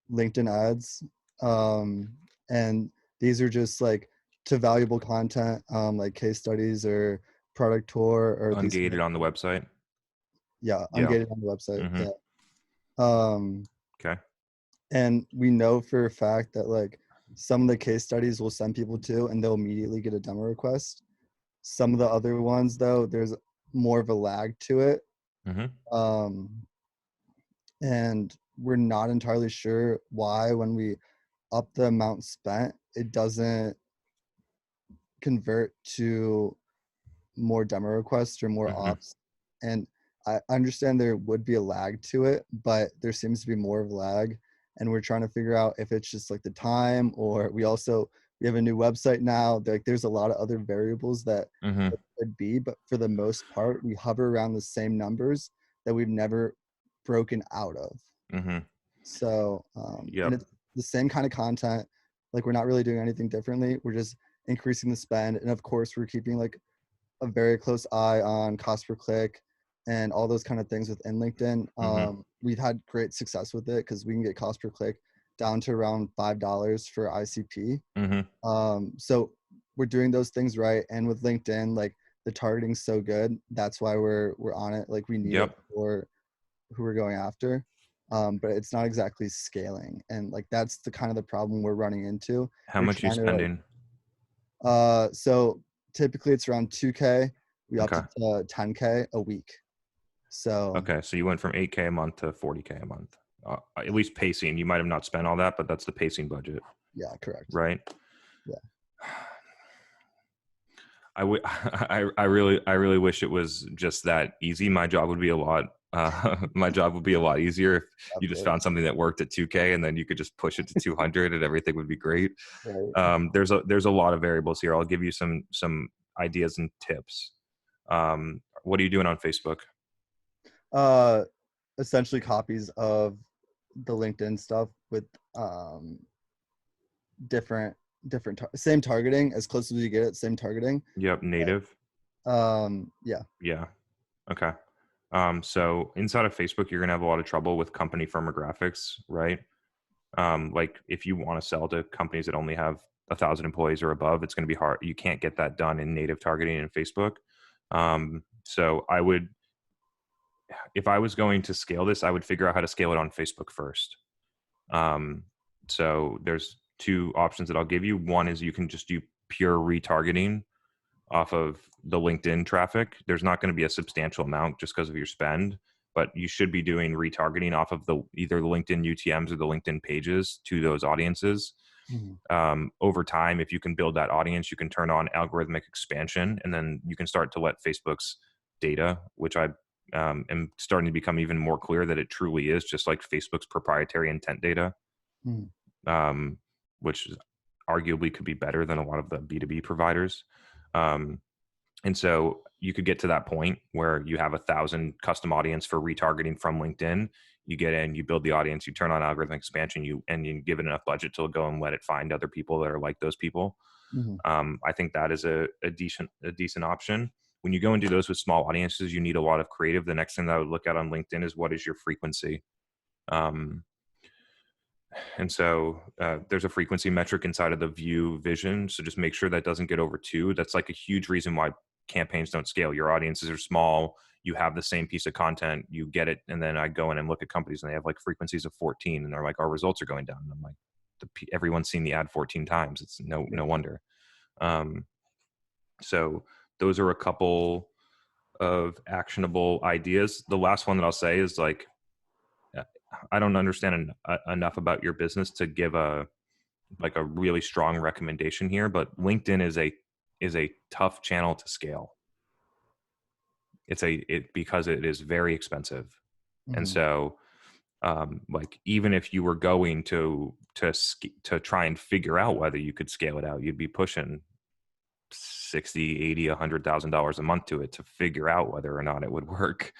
LinkedIn ads, and these are just to valuable content, like case studies or product tour or ungated on the website. Yeah, ungated on the website. Mm-hmm. Yeah. Okay. And we know for a fact that some of the case studies we'll send people to and they'll immediately get a demo request. Some of the other ones though, there's more of a lag to it. Mm-hmm. And we're not entirely sure why when we up the amount spent, it doesn't convert to more demo requests or more ops. And I understand there would be a lag to it, but there seems to be more of a lag. And we're trying to figure out if it's just the time, or we have a new website now. There's a lot of other variables that it could be, but for the most part, we hover around the same numbers that we've never broken out of. Mm-hmm. So, and it's the same kind of content. We're not really doing anything differently. We're just increasing the spend. And of course, we're keeping a very close eye on cost per click and all those kind of things within LinkedIn. We've had great success with it because we can get cost per click down to around $5 for ICP. So we're doing those things right. And with LinkedIn, the targeting's so good. That's why we're on it. We need it for who we're going after. But it's not exactly scaling. And that's the kind of the problem we're running into. How much are you spending? So typically it's around 2K. We upped it to 10K a week. So okay, so you went from 8K a month to 40K a month. At least pacing. You might have not spent all that, but that's the pacing budget. Yeah, correct. Right? Yeah. I really wish it was just that easy. My job would be a lot easier if you just found something that worked at 2K and then you could just push it to 200 and everything would be great. Right. There's a lot of variables here. I'll give you some ideas and tips. What are you doing on Facebook? Essentially copies of the LinkedIn stuff with different different, same targeting, as close as you get it, same targeting. Yep. Native. Yeah. Yeah. Okay. So inside of Facebook, you're going to have a lot of trouble with company firmographics, right? Like if you want to sell to companies that only have 1,000 employees or above, it's going to be hard. You can't get that done in native targeting in Facebook. So I would, if I was going to scale this, I would figure out how to scale it on Facebook first. So there's two options that I'll give you. One is you can just do pure retargeting off of the LinkedIn traffic. There's not going to be a substantial amount just because of your spend, but you should be doing retargeting off of either the LinkedIn UTMs or the LinkedIn pages to those audiences. Over time, if you can build that audience, you can turn on algorithmic expansion, and then you can start to let Facebook's data, which I am starting to become even more clear that it truly is just like Facebook's proprietary intent data, which arguably could be better than a lot of the B2B providers. And so you could get to that point where you have 1,000 custom audience for retargeting from LinkedIn. You get in, you build the audience, you turn on algorithmic expansion, you give it enough budget to go and let it find other people that are like those people. I think that is a decent option. When you go and do those with small audiences, you need a lot of creative. The next thing that I would look at on LinkedIn is what is your frequency. And so there's a frequency metric inside of the view vision. So just make sure that doesn't get over 2. That's like a huge reason why campaigns don't scale. Your audiences are small. You have the same piece of content, you get it. And then I go in and look at companies and they have like frequencies of 14 and they're like, our results are going down. And I'm like, everyone's seen the ad 14 times. It's no wonder. So those are a couple of actionable ideas. The last one that I'll say is like, I don't understand enough about your business to give a really strong recommendation here, but LinkedIn is a tough channel to scale. Because it is very expensive. And so like even if you were going to try and figure out whether you could scale it out, you'd be pushing $60, $80, $100,000 a month to it to figure out whether or not it would work.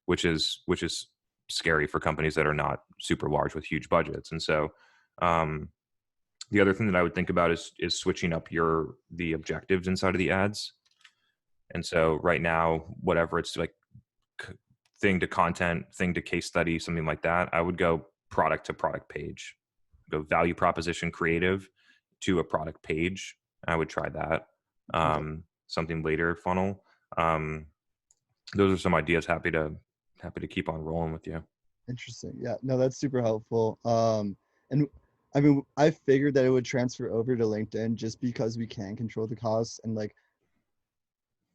Which is scary for companies that are not super large with huge budgets. And so the other thing that I would think about is switching up the objectives inside of the ads. And so right now, whatever it's like thing to content, thing to case study, something like that, I would go product to product page, go value proposition creative to a product page. I would try that. Something later funnel. Those are some ideas. Happy to keep on rolling with you. Interesting. Yeah, no, that's super helpful. And I mean, I figured that it would transfer over to LinkedIn just because we can control the costs, and like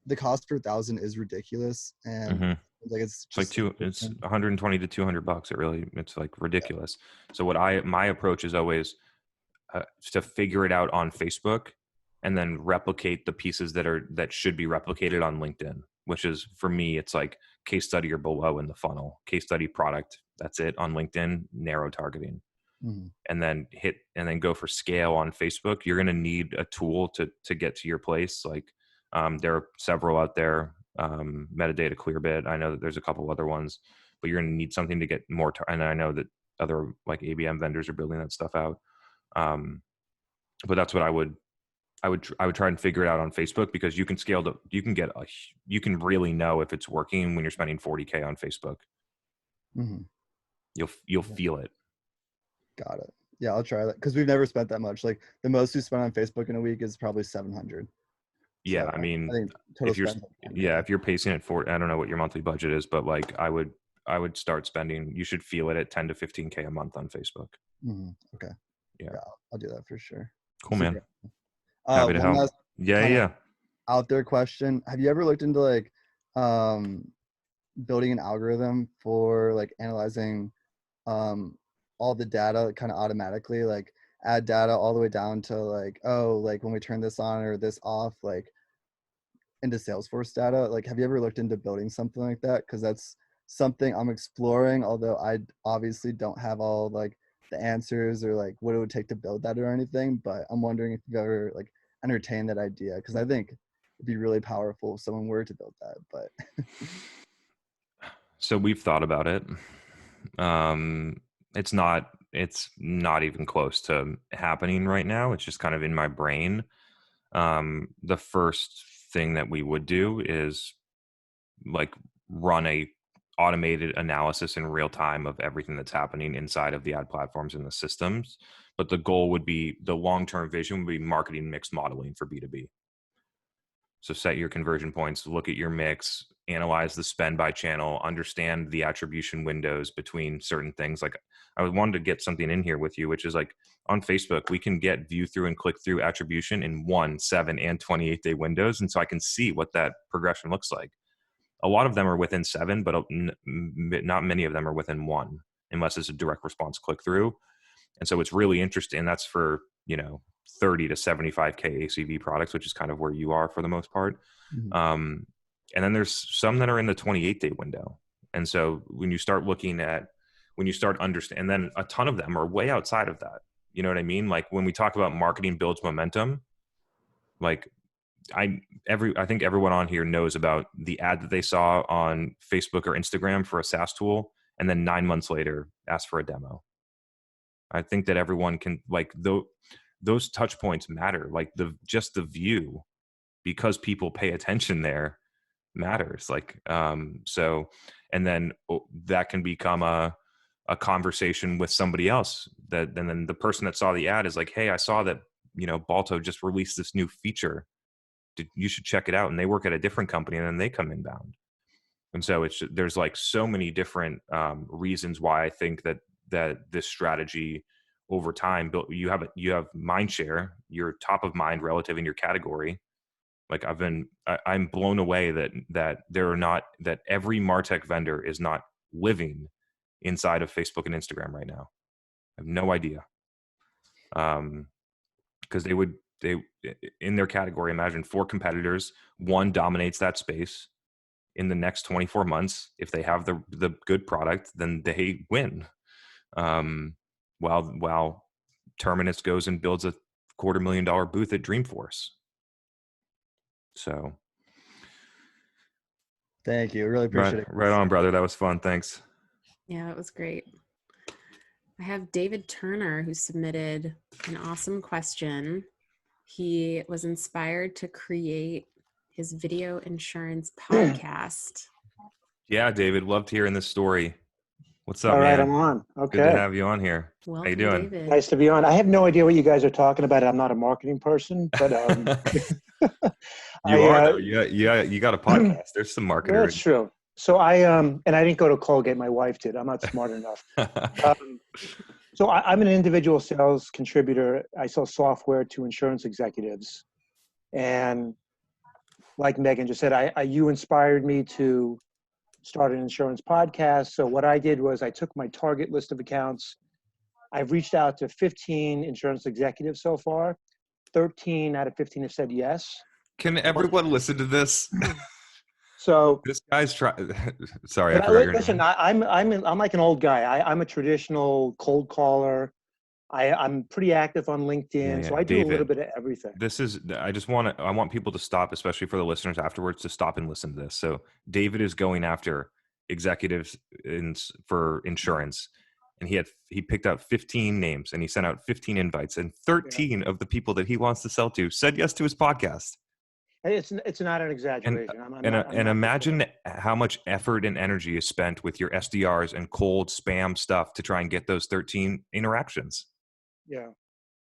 the cost per 1,000 is ridiculous. And like it's $120 to $200. It's like ridiculous. Yeah. So my approach is always to figure it out on Facebook and then replicate the pieces that should be replicated on LinkedIn, which is, for me, it's like case study or below in the funnel, case study product. That's it on LinkedIn, narrow targeting. And then go for scale on Facebook. You're going to need a tool to get to your place. Like there are several out there, Metadata, Clearbit. I know that there's a couple other ones, but you're going to need something to get more. And I know that other like ABM vendors are building that stuff out. But that's what I would try and figure it out on Facebook, because you can scale you can really know if it's working when you're spending $40K on Facebook. You'll feel it. Got it. Yeah, I'll try that, because we've never spent that much. Like the most we spent on Facebook in a week is probably 700. Yeah, so, I mean, if you're pacing at 40, I don't know what your monthly budget is, but like I would start spending. You should feel it at 10 to 15K a month on Facebook. Okay. Yeah, I'll do that for sure. Cool, man. Happy to help. Yeah. Out there question: have you ever looked into like building an algorithm for like analyzing all the data kind of automatically, like add data all the way down to like, like when we turn this on or this off, like into Salesforce data? Like, have you ever looked into building something like that? Because that's something I'm exploring, although I obviously don't have all like the answers or like what it would take to build that or anything. But I'm wondering if you've ever like entertained that idea, because I think it'd be really powerful if someone were to build that. But so we've thought about it. It's not it's not even close to happening right now. It's just kind of in my brain. The first thing that we would do is like run a automated analysis in real time of everything that's happening inside of the ad platforms and the systems. But the goal would be, the long-term vision would be marketing mix modeling for B2B. So set your conversion points, look at your mix, analyze the spend by channel, understand the attribution windows between certain things. Like I wanted to get something in here with you, which is like on Facebook, we can get view through and click through attribution in 1, 7, and 28-day windows. And so I can see what that progression looks like. A lot of them are within 7, but not many of them are within 1, unless it's a direct response click through. And so it's really interesting. That's for, 30 to 75K ACV products, which is kind of where you are for the most part. And then there's some that are in the 28-day window. And so when you start understanding, and then a ton of them are way outside of that. You know what I mean? Like when we talk about marketing builds momentum, like I think everyone on here knows about the ad that they saw on Facebook or Instagram for a SaaS tool, and then 9 months later ask for a demo. I think that everyone can, like, those touch points matter. Like just the view, because people pay attention there, matters. Like, so, and then that can become a conversation with somebody else, and then the person that saw the ad is like, hey, I saw that, Balto just released this new feature. You should check it out. And they work at a different company, and then they come inbound. And so there's like so many different reasons why I think that this strategy over time, you have mind share, you're top of mind relative in your category. Like I'm blown away that every MarTech vendor is not living inside of Facebook and Instagram right now. I have no idea. Because they in their category, imagine 4 competitors, one dominates that space. In the next 24 months, if they have the good product, then they win. While Terminus goes and builds a $250,000 booth at Dreamforce. So thank you. Really appreciate it. Right on, brother. That was fun. Thanks. Yeah, it was great. I have David Turner, who submitted an awesome question. He was inspired to create his video insurance podcast. Yeah, David, loved hearing this story. What's up, All right, man? I'm on. Okay. Good to have you on here. Welcome, how you doing? David. Nice to be on. I have no idea what you guys are talking about. I'm not a marketing person, but you are. You got a podcast. There's some marketers. That's true. So and I didn't go to Colgate. My wife did. I'm not smart enough. So I'm an individual sales contributor. I sell software to insurance executives, and like Megan just said, you inspired me to start an insurance podcast. So what I did was I took my target list of accounts. I've reached out to 15 insurance executives so far. 13 out of 15 have said yes. Can everyone listen to this? So this guy's trying. Sorry, I forgot your listen, name. I'm like an old guy. I'm a traditional cold caller. I'm pretty active on LinkedIn, so I do a little bit of everything. I want people to stop, especially for the listeners afterwards, to stop and listen to this. So David is going after executives for insurance, and he picked out 15 names, and he sent out 15 invites, and 13 of the people that he wants to sell to said yes to his podcast. It's not an exaggeration. And imagine how much effort and energy is spent with your SDRs and cold spam stuff to try and get those 13 interactions. Yeah.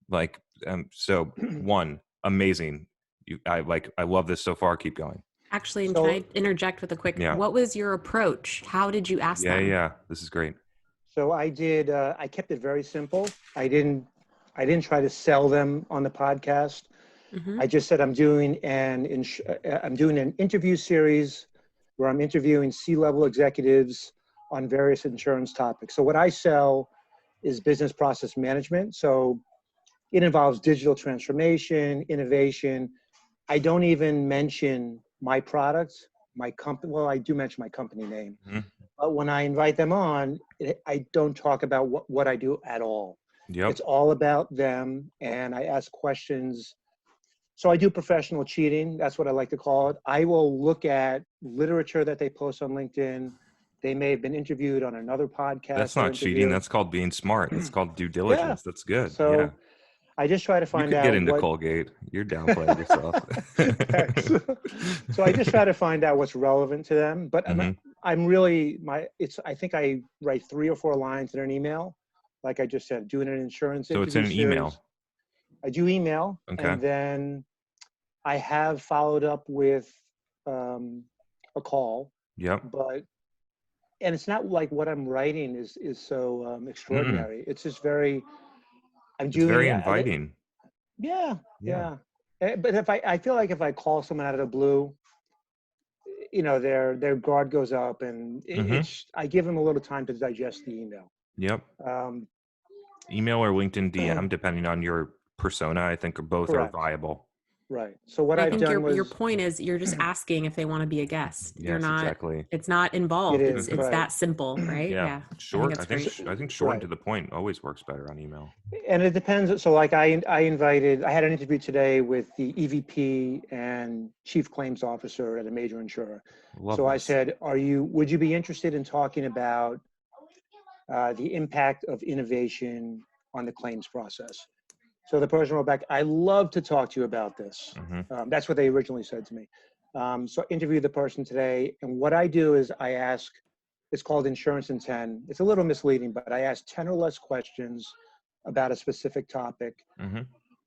Like, so one, amazing. I love this so far. Keep going. Actually, can I interject with a quick, what was your approach? How did you ask them? Yeah. This is great. So I did, I kept it very simple. I didn't try to sell them on the podcast. Mm-hmm. I just said, I'm doing an interview series where I'm interviewing C-level executives on various insurance topics. So what I sell is business process management. So it involves digital transformation, innovation. I don't even mention my product, my company. Well, I do mention my company name. Mm-hmm. But when I invite them on, I don't talk about what I do at all. Yep. It's all about them, and I ask questions. So I do professional cheating. That's what I like to call it. I will look at literature that they post on LinkedIn, They may have been interviewed on another podcast. That's not cheating. That's called being smart. That's called due diligence. That's good. So yeah. I just try to You find could out get into what. Colgate. You're downplaying yourself. Thanks. So I just try to find out what's relevant to them. But I'm really I think I write 3 or 4 lines in an email, like I just said, doing an insurance. So it's in an email. I do email, and then I have followed up with a call. Yep. And it's not like what I'm writing is so extraordinary. It's just very. It's very inviting. Yeah. But if I feel like if I call someone out of the blue, you know, their guard goes up, and I give them a little time to digest the email. Yep. Email or LinkedIn DM, depending on your persona, I think both are viable. Right. So what I've done was, your point is you're just asking if they want to be a guest. Yes, You're not. Exactly. It's not involved. It is, it's that simple, right? Yeah. Short. I think short and to the point always works better on email. And it depends. So like I had an interview today with the EVP and Chief Claims Officer at a major insurer. I said, would you be interested in talking about the impact of innovation on the claims process? So the person wrote back, I love to talk to you about this. That's what they originally said to me. So I interviewed the person today, and what I do is I ask, it's called Insurance in 10. It's a little misleading, but I ask 10 or less questions about a specific topic.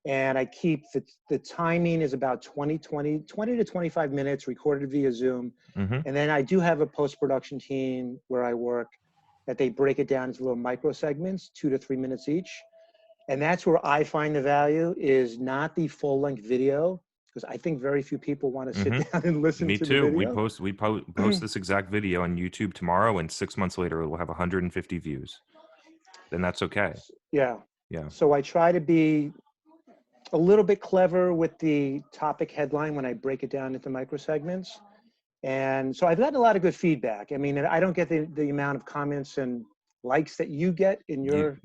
And I keep the timing is about 20 to 25 minutes recorded via Zoom. And then I do have a post-production team where I work that they break it down into little micro segments, 2 to 3 minutes each. And that's where I find the value is not the full-length video, because I think very few people want to sit down and listen to the video. Me too. We post this exact video on YouTube tomorrow, and 6 months later it will have 150 views. Then that's okay. Yeah. Yeah. So I try to be a little bit clever with the topic headline when I break it down into micro segments. And so I've gotten a lot of good feedback. I mean, I don't get the amount of comments and likes that you get in your...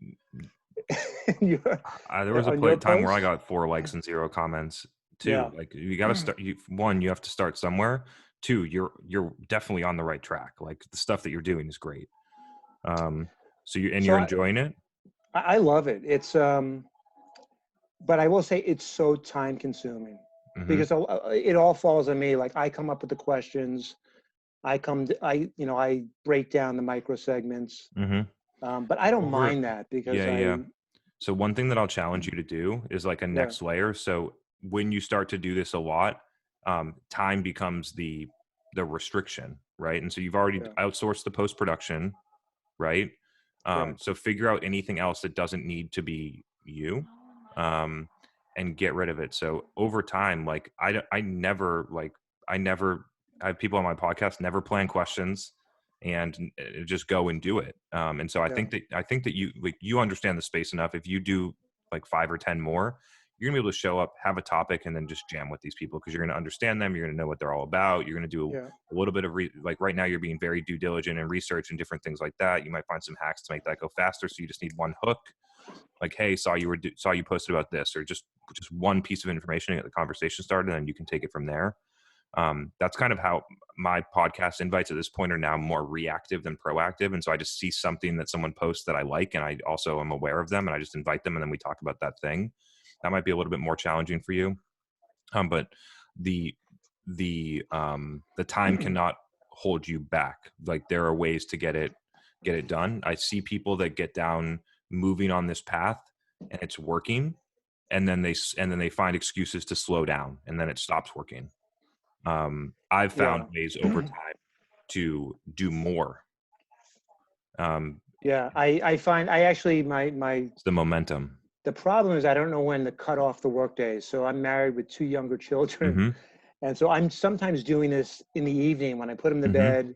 there was a time where I got 4 likes and 0 comments too. Yeah. Like you got to start. One, you have to start somewhere. 2, you're definitely on the right track. Like the stuff that you're doing is great. You're enjoying it. I love it. It's but I will say it's so time consuming because it all falls on me. Like I come up with the questions. I break down the micro segments. But I don't mind that because So one thing that I'll challenge you to do is like a next layer. So when you start to do this a lot, time becomes the restriction, right? And so you've already outsourced the post-production, right? So figure out anything else that doesn't need to be you, and get rid of it. So over time, like I have people on my podcast never plan questions and just go and do it. And so I think that you understand the space enough. If you do like 5 or 10 more, you're gonna be able to show up, have a topic, and then just jam with these people because you're gonna understand them. You're gonna know what they're all about. You're gonna do a little bit of like right now you're being very due diligent and research and different things like that. You might find some hacks to make that go faster. So you just need one hook, like, hey, saw you posted about this, or just one piece of information to get the conversation started, and then you can take it from there. That's kind of how my podcast invites at this point are now more reactive than proactive. And so I just see something that someone posts that I like, and I also am aware of them, and I just invite them, and then we talk about that thing. That might be a little bit more challenging for you. But the time cannot hold you back. Like there are ways to get it done. I see people that get down moving on this path and it's working, and then they find excuses to slow down, and then it stops working. I've found ways over time to do more. I find it's the momentum. The problem is I don't know when to cut off the work days. So I'm married with 2 younger children. And so I'm sometimes doing this in the evening when I put them to bed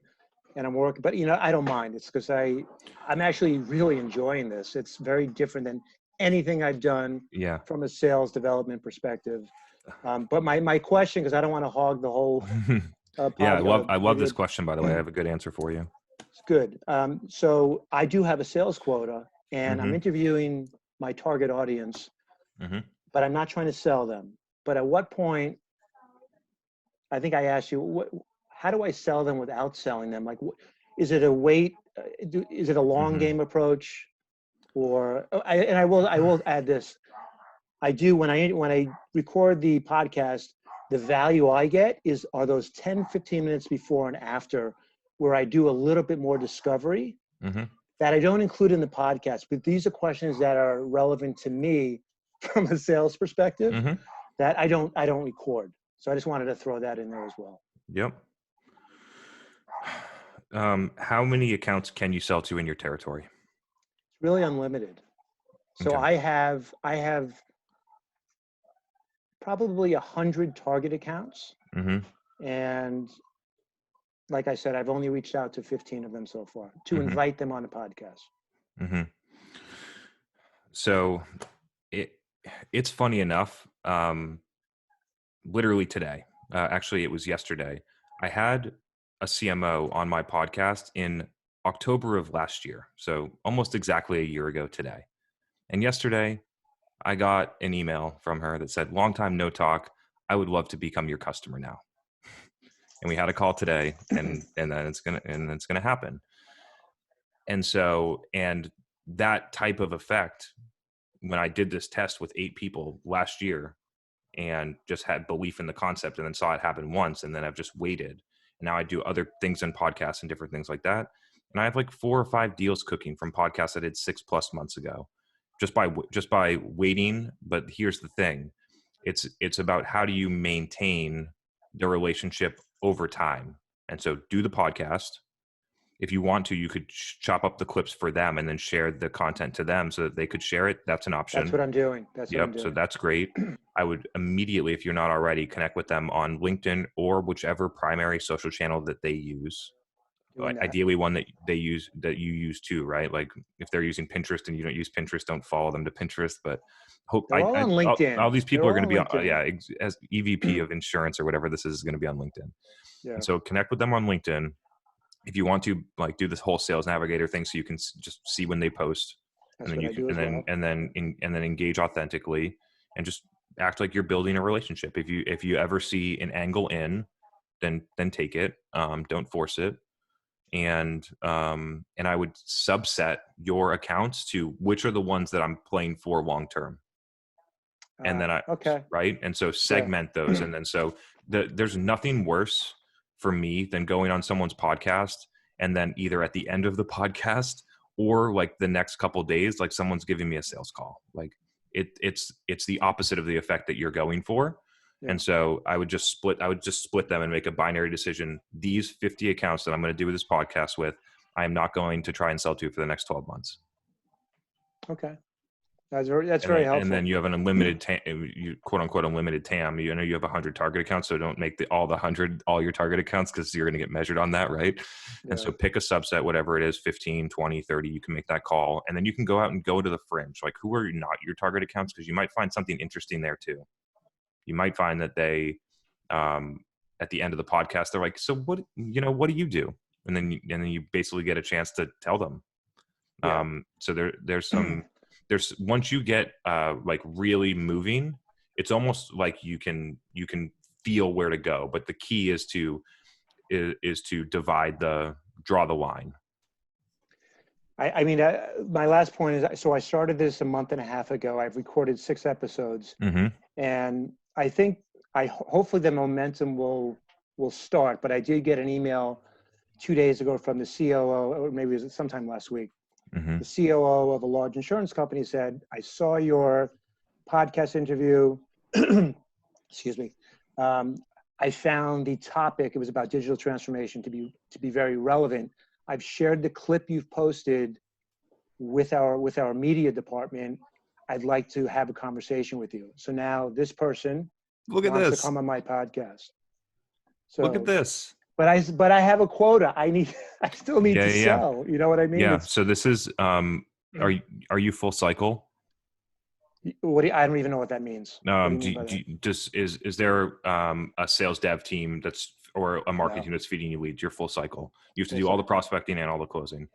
and I'm working, but I don't mind. It's because I'm actually really enjoying this. It's very different than anything I've done from a sales development perspective. But my question, because I don't want to hog the whole I love this question, by the way. I have a good answer for you. It's good. So I do have a sales quota, and I'm interviewing my target audience, but I'm not trying to sell them. But at what point, I think I asked you, how do I sell them without selling them? Like, is it a wait? Is it a long game approach? Or I will add this. I do when I record the podcast, the value I get are those 10, 15 minutes before and after, where I do a little bit more discovery that I don't include in the podcast. But these are questions that are relevant to me from a sales perspective that I don't record. So I just wanted to throw that in there as well. Yep. How many accounts can you sell to in your territory? It's really unlimited. So I have probably 100 target accounts. And like I said, I've only reached out to 15 of them so far to invite them on the podcast. So it's funny enough. Literally today, actually it was yesterday, I had a CMO on my podcast in October of last year. So almost exactly a year ago today. And yesterday I got an email from her that said, long time no talk. I would love to become your customer now. And we had a call today and then it's going to happen. And so, and that type of effect, when I did this test with 8 people last year and just had belief in the concept and then saw it happen once, and then I've just waited. And now I do other things in podcasts and different things like that. And I have like 4 or 5 deals cooking from podcasts I did 6+ months ago, just by waiting. But here's the thing. It's about how do you maintain the relationship over time. And so do the podcast. If you want to, you could chop up the clips for them and then share the content to them so that they could share it. That's an option. That's what I'm doing. So that's great. I would immediately, if you're not already, connect with them on LinkedIn or whichever primary social channel that they use. Ideally one that you use too, right? Like if they're using Pinterest and you don't use Pinterest, don't follow them to Pinterest. But on LinkedIn. All these people are going to be on, as EVP of insurance or whatever this is going to be on LinkedIn. Yeah. And so connect with them on LinkedIn. If you want to like do this whole sales navigator thing, so you can just see when they post, and then engage authentically and just act like you're building a relationship. If you ever see an angle in, then take it. Don't force it. And I would subset your accounts to which are the ones that I'm playing for long term. And then right. And so segment those. And then so there's nothing worse for me than going on someone's podcast and then either at the end of the podcast or like the next couple of days, like someone's giving me a sales call. Like it's the opposite of the effect that you're going for. Yeah. And so I would just split them and make a binary decision. These 50 accounts that I'm going to do this podcast with, I'm not going to try and sell to for the next 12 months. Okay. That's very helpful. And then you have an unlimited, quote unquote, unlimited TAM. You know, you have 100 target accounts, so don't make all your target accounts because you're going to get measured on that, right? Yeah. And so pick a subset, whatever it is, 15, 20, 30, you can make that call. And then you can go out and go to the fringe. Like who are not your target accounts? Because you might find something interesting there too. You might find that they, at the end of the podcast, they're like, so what do you do? And then you basically get a chance to tell them. Yeah. So there's once you get like really moving, it's almost like you can feel where to go. But the key is to draw the line. I mean, my last point is, so I started this a month and a half ago. I've recorded 6 episodes, and I think hopefully the momentum will start. But I did get an email 2 days ago from the COO, or maybe it was sometime last week. The COO of a large insurance company said, I saw your podcast interview. Excuse me. I found the topic, it was about digital transformation, to be very relevant. I've shared the clip you've posted with our media department. I'd like to have a conversation with you. So now this person wants to come on my podcast. So look at this. But I have a quota. I still need to sell. You know what I mean? Yeah. So this is, are you full cycle? I don't even know what that means. Is there a sales dev team or a marketing team that's feeding you leads? You're full cycle. You have to do all the prospecting and all the closing.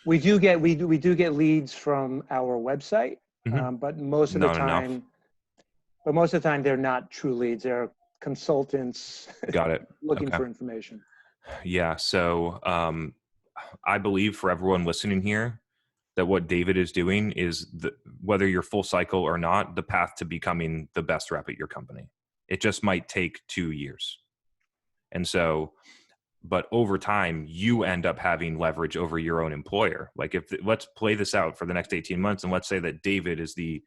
We do get leads from our website, but most of the time they're not true leads. They're consultants. Got it. looking for information. Yeah. So I believe for everyone listening here that what David is doing is whether you're full cycle or not, the path to becoming the best rep at your company. It just might take 2 years. And so, but over time, you end up having leverage over your own employer. Like let's play this out for the next 18 months. And let's say that David is the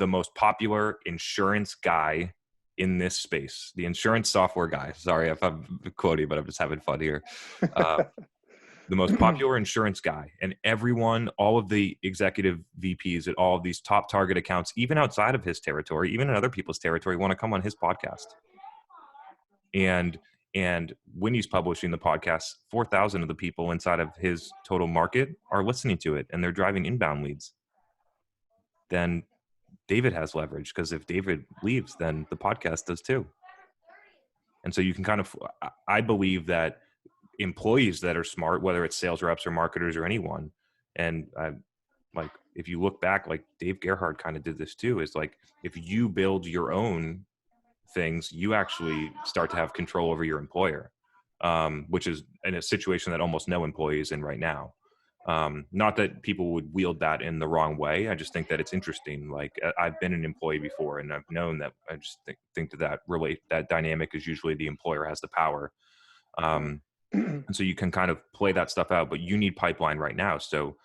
most popular insurance guy in this space, the insurance software guy. Sorry if I'm quoting, but I'm just having fun here. The most popular insurance guy, and everyone, all of the executive VPs at all of these top target accounts, even outside of his territory, even in other people's territory, want to come on his podcast. And when he's publishing the podcast, 4,000 of the people inside of his total market are listening to it, and they're driving inbound leads. Then David has leverage, because if David leaves, then the podcast does too. And so you can kind of, I believe that employees that are smart, whether it's sales reps or marketers or anyone, and like if you look back, like Dave Gerhardt kind of did this too, is like if you build your own things, you actually start to have control over your employer, which is in a situation that almost no employee is in right now. Not that people would wield that in the wrong way. I just think that it's interesting. Like I've been an employee before, and I've known that. I just think that dynamic is usually the employer has the power. And so you can kind of play that stuff out, but you need pipeline right now. So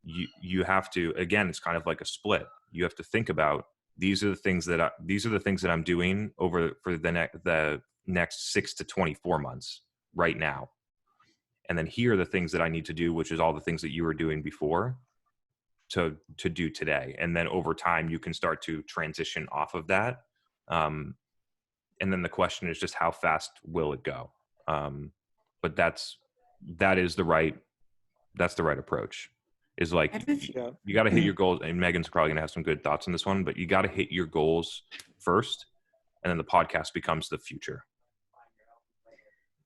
you have to, again, it's kind of like a split. You have to think about, these are the things that I'm doing for the next 6 to 24 months right now. And then here are the things that I need to do, which is all the things that you were doing before to do today. And then over time, you can start to transition off of that. And then the question is just how fast will it go? But that's the right approach, is like, you got to hit your goals. And Megan's probably going to have some good thoughts on this one, but you got to hit your goals first, and then the podcast becomes the future.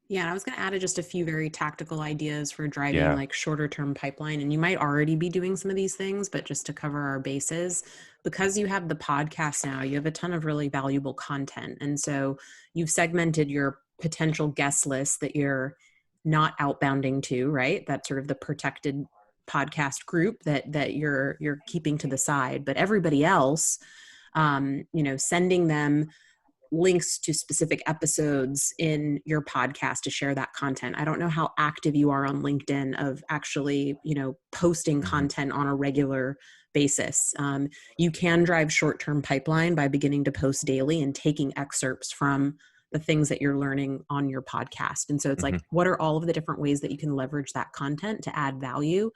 Yeah, and I was going to add just a few very tactical ideas for driving like shorter term pipeline. And you might already be doing some of these things, but just to cover our bases, because you have the podcast now, you have a ton of really valuable content. And so you've segmented your potential guest list that you're not outbounding to, right? That's sort of the protected podcast group that you're keeping to the side. But everybody else, sending them links to specific episodes in your podcast to share that content. I don't know how active you are on LinkedIn of actually, posting content on a regular basis. You can drive short-term pipeline by beginning to post daily and taking excerpts from the things that you're learning on your podcast. And so it's like, what are all of the different ways that you can leverage that content to add value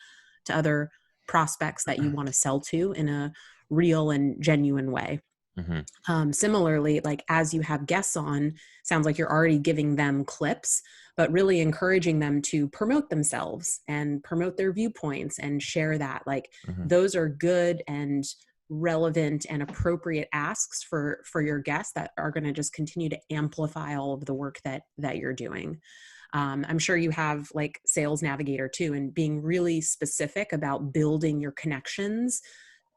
to other prospects that you want to sell to in a real and genuine way? Similarly, like as you have guests on, sounds like you're already giving them clips, but really encouraging them to promote themselves and promote their viewpoints and share that. Like those are good and relevant and appropriate asks for your guests that are going to just continue to amplify all of the work that you're doing. I'm sure you have like Sales Navigator too, and being really specific about building your connections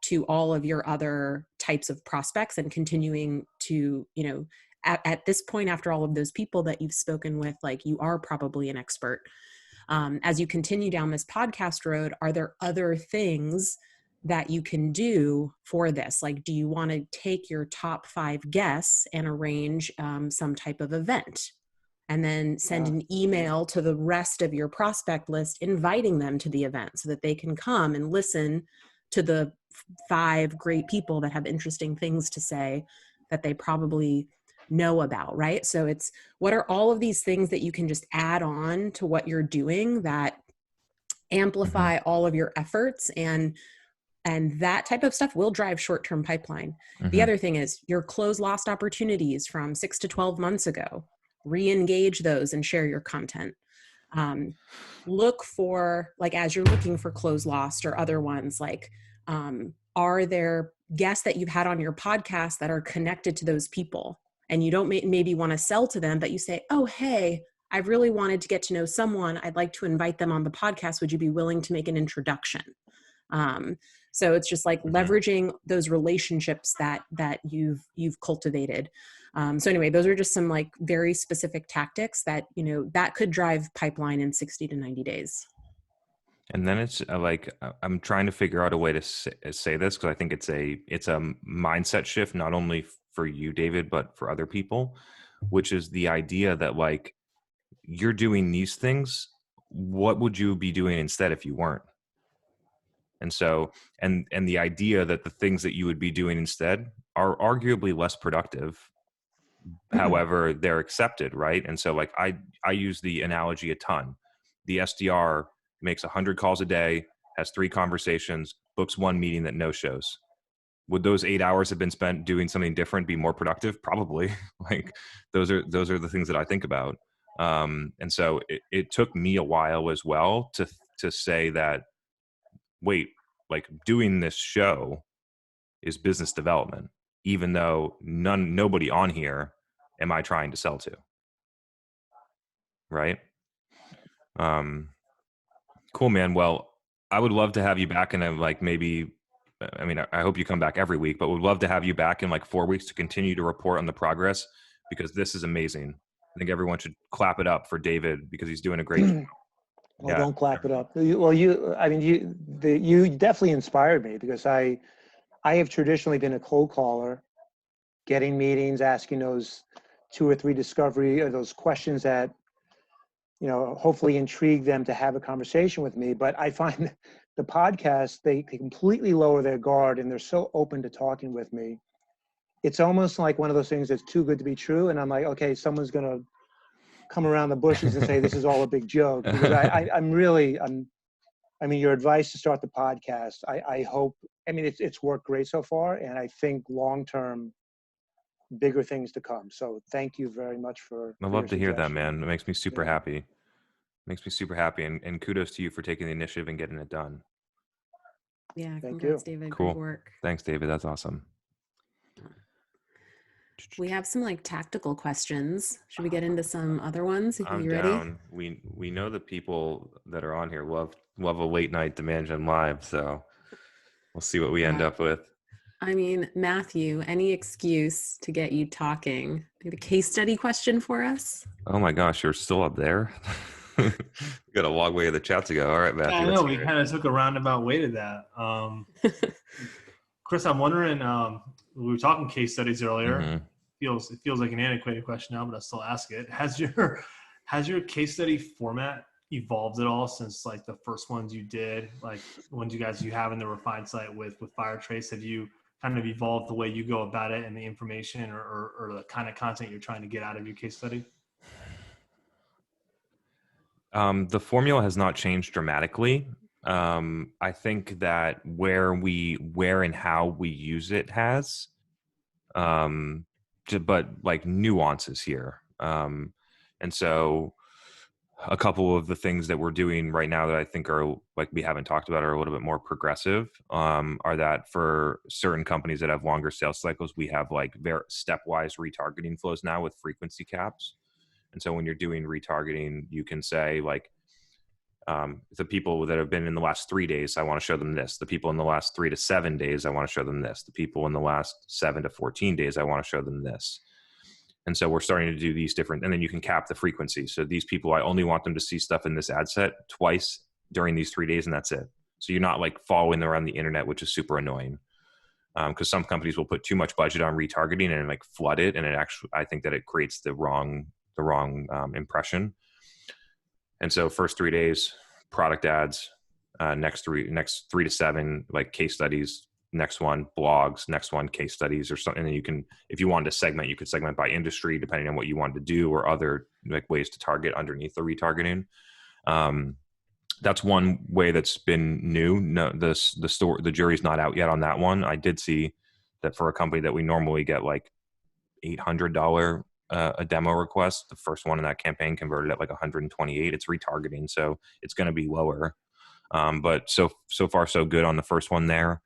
to all of your other types of prospects and continuing to, at this point, after all of those people that you've spoken with, like you are probably an expert. As you continue down this podcast road, are there other things that you can do for this? Like, do you want to take your top 5 guests and arrange some type of event? And then send an email to the rest of your prospect list, inviting them to the event so that they can come and listen to the 5 great people that have interesting things to say that they probably know about, right? So it's, what are all of these things that you can just add on to what you're doing that amplify all of your efforts, and that type of stuff will drive short-term pipeline. The other thing is your close lost opportunities from 6 to 12 months ago. Re-engage those and share your content. Look for, like, as you're looking for close lost or other ones, like, are there guests that you've had on your podcast that are connected to those people? And you don't maybe want to sell to them, but you say, oh, hey, I really wanted to get to know someone. I'd like to invite them on the podcast. Would you be willing to make an introduction? So it's just like leveraging those relationships that you've cultivated. So anyway, those are just some like very specific tactics that, you know, that could drive pipeline in 60 to 90 days. And then it's like, I'm trying to figure out a way to say this, because I think it's a mindset shift, not only for you, David, but for other people, which is the idea that like, you're doing these things. What would you be doing instead if you weren't? And so, and the idea that the things that you would be doing instead are arguably less productive. However, they're accepted, right? And so like, I use the analogy a ton. The SDR makes 100 calls a day, has 3 conversations, books 1 meeting that no shows. Would those 8 hours have been spent doing something different be more productive? Probably. Like those are the things that I think about. And so it took me a while as well to say that, wait, like doing this show is business development, even though nobody on here am I trying to sell to. Right. Cool, man. Well, I would love to have you back in like maybe, I mean, I hope you come back every week, but would love to have you back in like 4 weeks to continue to report on the progress, because this is amazing. I think everyone should clap it up for David because he's doing a great job. Well, yeah. Don't clap it up. Well, you definitely inspired me, because I have traditionally been a cold caller, getting meetings, asking those 2 or 3 discovery or those questions that, you know, hopefully intrigue them to have a conversation with me. But I find the podcast, they completely lower their guard and they're so open to talking with me. It's almost like one of those things that's too good to be true. And I'm like, okay, someone's going to come around the bushes and say, this is all a big joke. Because I mean, your advice to start the podcast, I hope, I mean, it's worked great so far. And I think long-term, bigger things to come. So thank you very much for I love to hear that, man. It makes me super happy. And kudos to you for taking the initiative and getting it done. Yeah, congrats, David. Cool. Good work. Thanks, David. That's awesome. We have some like tactical questions. Should we get into some other ones? Are you down. ready? We know the people that are on here love a late night Demand Gen Live, so we'll see what we end up with. I mean, Matthew, any excuse to get you talking. You have a case study question for us? Oh my gosh, you're still up there? We got a long way of the chat to go. All right, Matthew. I know, we kind of took a roundabout way to that. Chris, I'm wondering, we were talking case studies earlier. Mm-hmm. It feels like an antiquated question now, but I'll still ask it. Has your case study format evolved at all since like the first ones you did, like ones you have in the refined site with Firetrace? Have you kind of evolved the way you go about it and the information or the kind of content you're trying to get out of your case study? The formula has not changed dramatically. I think that where and how we use it has, but like nuances here. And so a couple of the things that we're doing right now that I think are like we haven't talked about are a little bit more progressive, are that for certain companies that have longer sales cycles, we have like very stepwise retargeting flows now with frequency caps. And so when you're doing retargeting, you can say like, the people that have been in the last 3 days, I want to show them this. The people in the last 3 to 7 days, I want to show them this. The people in the last 7 to 14 days, I want to show them this. And so we're starting to do these different, and then you can cap the frequency. So these people, I only want them to see stuff in this ad set twice during these 3 days, and that's it. So you're not like following them around the internet, which is super annoying. Because some companies will put too much budget on retargeting and like flood it. And it actually, I think that it creates the wrong impression. And so first 3 days, product ads, next 3 to 7, like case studies, next one, blogs, next one, case studies or something. And then you can, if you wanted to segment, you could segment by industry, depending on what you wanted to do or other like ways to target underneath the retargeting. That's one way that's been new. No, the jury's not out yet on that one. I did see that for a company that we normally get like $800 a demo request, the first one in that campaign converted at like 128. It's retargeting, so it's going to be lower. But so far so good on the first one there.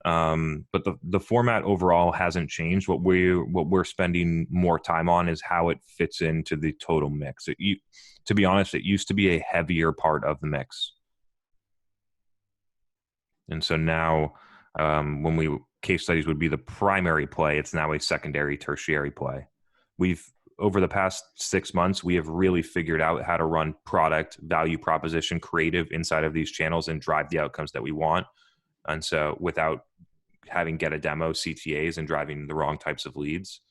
But the format overall hasn't changed. What we're spending more time on is how it fits into the total mix. To be honest, it used to be a heavier part of the mix. And so now when case studies would be the primary play, it's now a secondary, tertiary play. Over the past 6 months, we have really figured out how to run product, value proposition, creative inside of these channels and drive the outcomes that we want. And so without having get a demo CTAs and driving the wrong types of leads.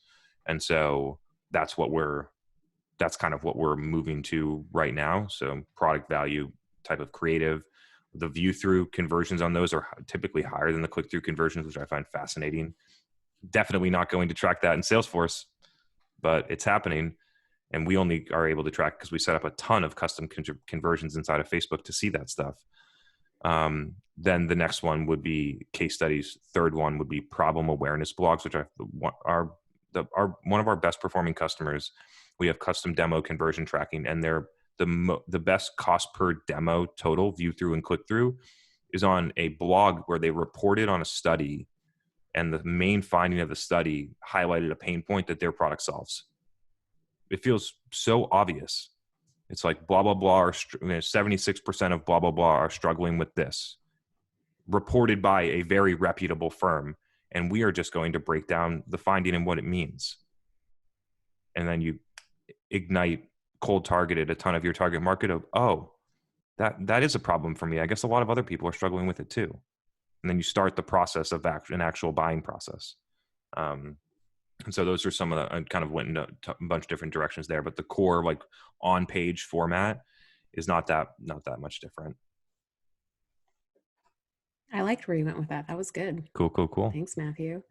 And so that's kind of what we're moving to right now. So product value type of creative, the view through conversions on those are typically higher than the click through conversions, which I find fascinating. Definitely not going to track that in Salesforce, but it's happening. And we only are able to track because we set up a ton of custom conversions inside of Facebook to see that stuff. Then the next one would be case studies. Third one would be problem awareness blogs, which are one of our best performing customers. We have custom demo conversion tracking, and they're the best cost per demo total view through and click through is on a blog where they reported on a study, and the main finding of the study highlighted a pain point that their product solves. It feels so obvious. It's like blah, blah, blah, 76% of blah, blah, blah are struggling with this, reported by a very reputable firm. And we are just going to break down the finding and what it means. And then you ignite cold targeted a ton of your target market of, oh, that is a problem for me. I guess a lot of other people are struggling with it too. And then you start the process of an actual buying process. And so those are some of the, I kind of went into a bunch of different directions there, but the core like on page format is not that much different. I liked where you went with that. That was good. Cool. Thanks, Matthew.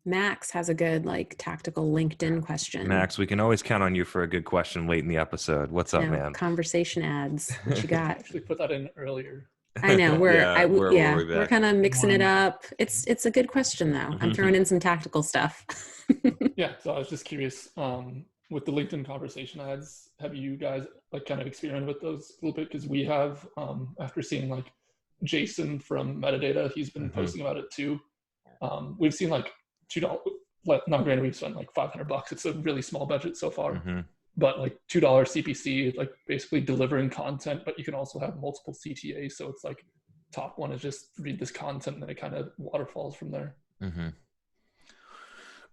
Max has a good like tactical LinkedIn question. Max, we can always count on you for a good question late in the episode. What's up, man? Conversation ads. What you got? Actually put that in earlier. I know we're kind of mixing it up. It's a good question though. I'm throwing in some tactical stuff. Yeah, so I was just curious with the LinkedIn conversation ads, have you guys like kind of experimented with those a little bit? Because we have after seeing like Jason from Metadata, he's been posting about it too. We've seen like $2, not granted we've spent like $500. It's a really small budget so far. But like $2 CPC, like basically delivering content, but you can also have multiple CTAs. So it's like top one is just read this content and then it kind of waterfalls from there.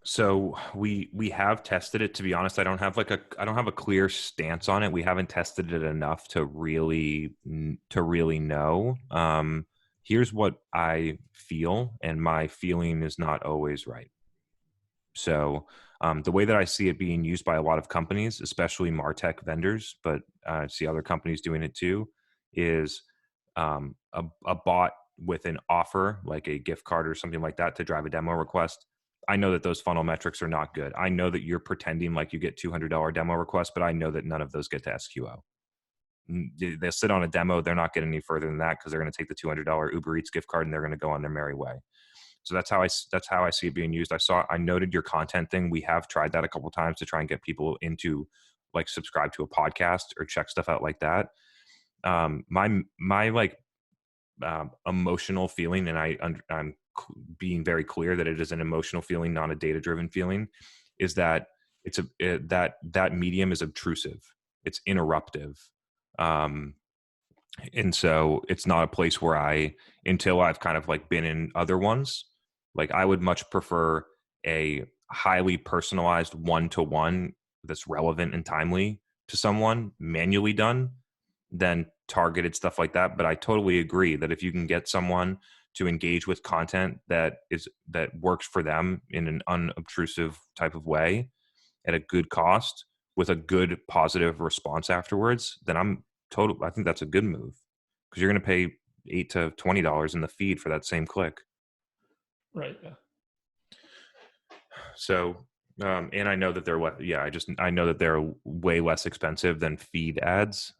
So we have tested it. To be honest, I don't have a clear stance on it. We haven't tested it enough to really know. Here's what I feel, and my feeling is not always right. So the way that I see it being used by a lot of companies, especially MarTech vendors, but I see other companies doing it too, is a bot with an offer, like a gift card or something like that to drive a demo request. I know that those funnel metrics are not good. I know that you're pretending like you get $200 demo requests, but I know that none of those get to SQO. They'll sit on a demo. They're not getting any further than that because they're going to take the $200 Uber Eats gift card and they're going to go on their merry way. So that's how I see it being used. I noted your content thing. We have tried that a couple of times to try and get people into like subscribe to a podcast or check stuff out like that. My like emotional feeling, and I'm being very clear that it is an emotional feeling, not a data-driven feeling, is that that medium is obtrusive. It's interruptive. And so it's not a place where until I've kind of like been in other ones, like I would much prefer a highly personalized one-to-one that's relevant and timely to someone, manually done, than targeted stuff like that. But I totally agree that if you can get someone to engage with content that works for them in an unobtrusive type of way at a good cost with a good positive response afterwards, then I think that's a good move, because you're going to pay $8 to $20 in the feed for that same click. Right. Yeah. So, and I know that I know that they're way less expensive than feed ads.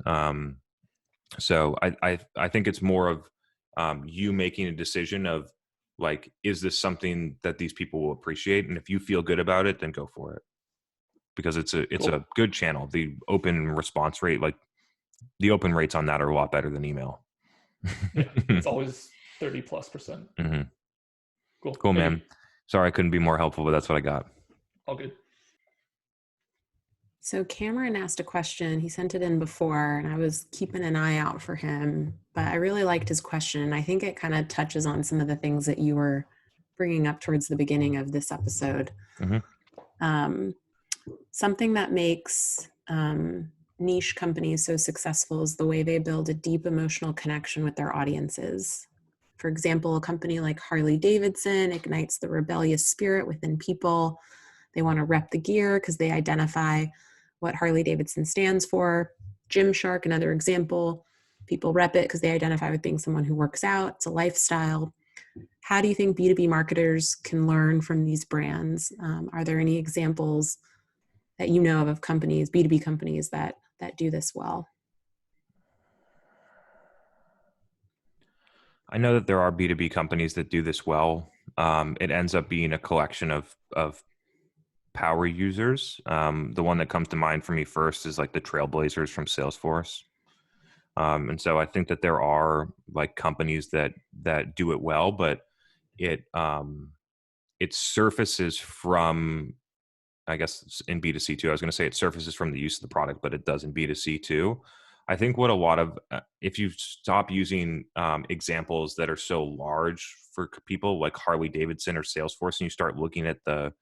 So I think it's more of you making a decision of like, is this something that these people will appreciate? And if you feel good about it, then go for it, because it's a good channel. The open response rate, like the open rates on that are a lot better than email. Yeah, it's always 30+%. Cool, man. Sorry I couldn't be more helpful, but that's what I got. All good. So Cameron asked a question. He sent it in before, and I was keeping an eye out for him. But I really liked his question, and I think it kind of touches on some of the things that you were bringing up towards the beginning of this episode. Something that makes niche companies so successful is the way they build a deep emotional connection with their audiences. For example, a company like Harley Davidson ignites the rebellious spirit within people. They want to rep the gear because they identify what Harley Davidson stands for. Gymshark, another example. People rep it because they identify with being someone who works out. It's a lifestyle. How do you think B2B marketers can learn from these brands? Are there any examples that you know of companies, B2B companies that do this well? I know that there are B2B companies that do this well. It ends up being a collection of power users. The one that comes to mind for me first is like the Trailblazers from Salesforce. And so I think that there are like companies that do it well, but it surfaces from, I guess in B2C too. I was going to say it surfaces from the use of the product, but it does in B2C too. I think what a lot of, if you stop using examples that are so large for people like Harley Davidson or Salesforce, and you start looking at the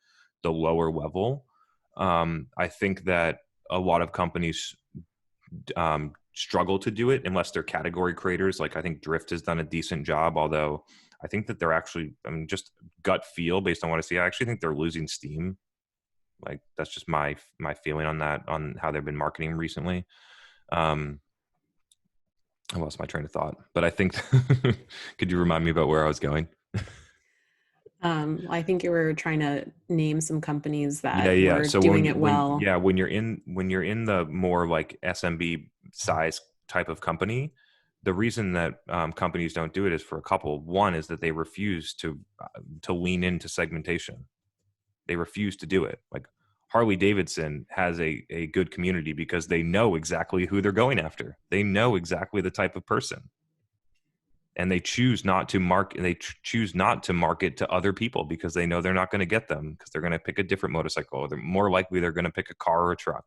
lower level, I think that a lot of companies struggle to do it unless they're category creators. Like I think Drift has done a decent job, although I think that they're actually, just gut feel based on what I see, I actually think they're losing steam. Like that's just my feeling on that, on how they've been marketing recently. I lost my train of thought, but I think, could you remind me about where I was going? I think you were trying to name some companies that were so doing it well. When you're in the more like SMB size type of company, the reason that companies don't do it is for a couple. One is that they refuse to lean into segmentation. They refuse to do it. Like Harley Davidson has a good community because they know exactly who they're going after. They know exactly the type of person. And they choose not to choose not to market to other people because they know they're not going to get them, because they're going to pick a different motorcycle, or they're more likely they're going to pick a car or a truck.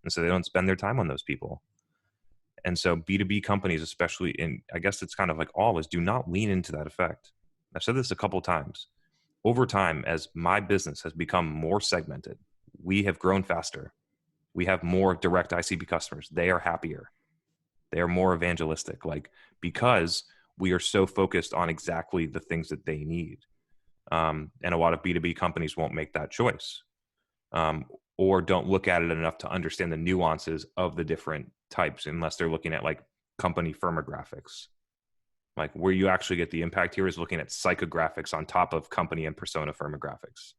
And so they don't spend their time on those people. And so B2B companies, especially in, I guess it's kind of like always, do not lean into that effect. I've said this a couple of times. Over time, as my business has become more segmented, we have grown faster. We have more direct ICP customers. They are happier. They are more evangelistic, like, because we are so focused on exactly the things that they need. And a lot of B2B companies won't make that choice, or don't look at it enough to understand the nuances of the different types, unless they're looking at like company firmographics. Like where you actually get the impact here is looking at psychographics on top of company and persona firmographics.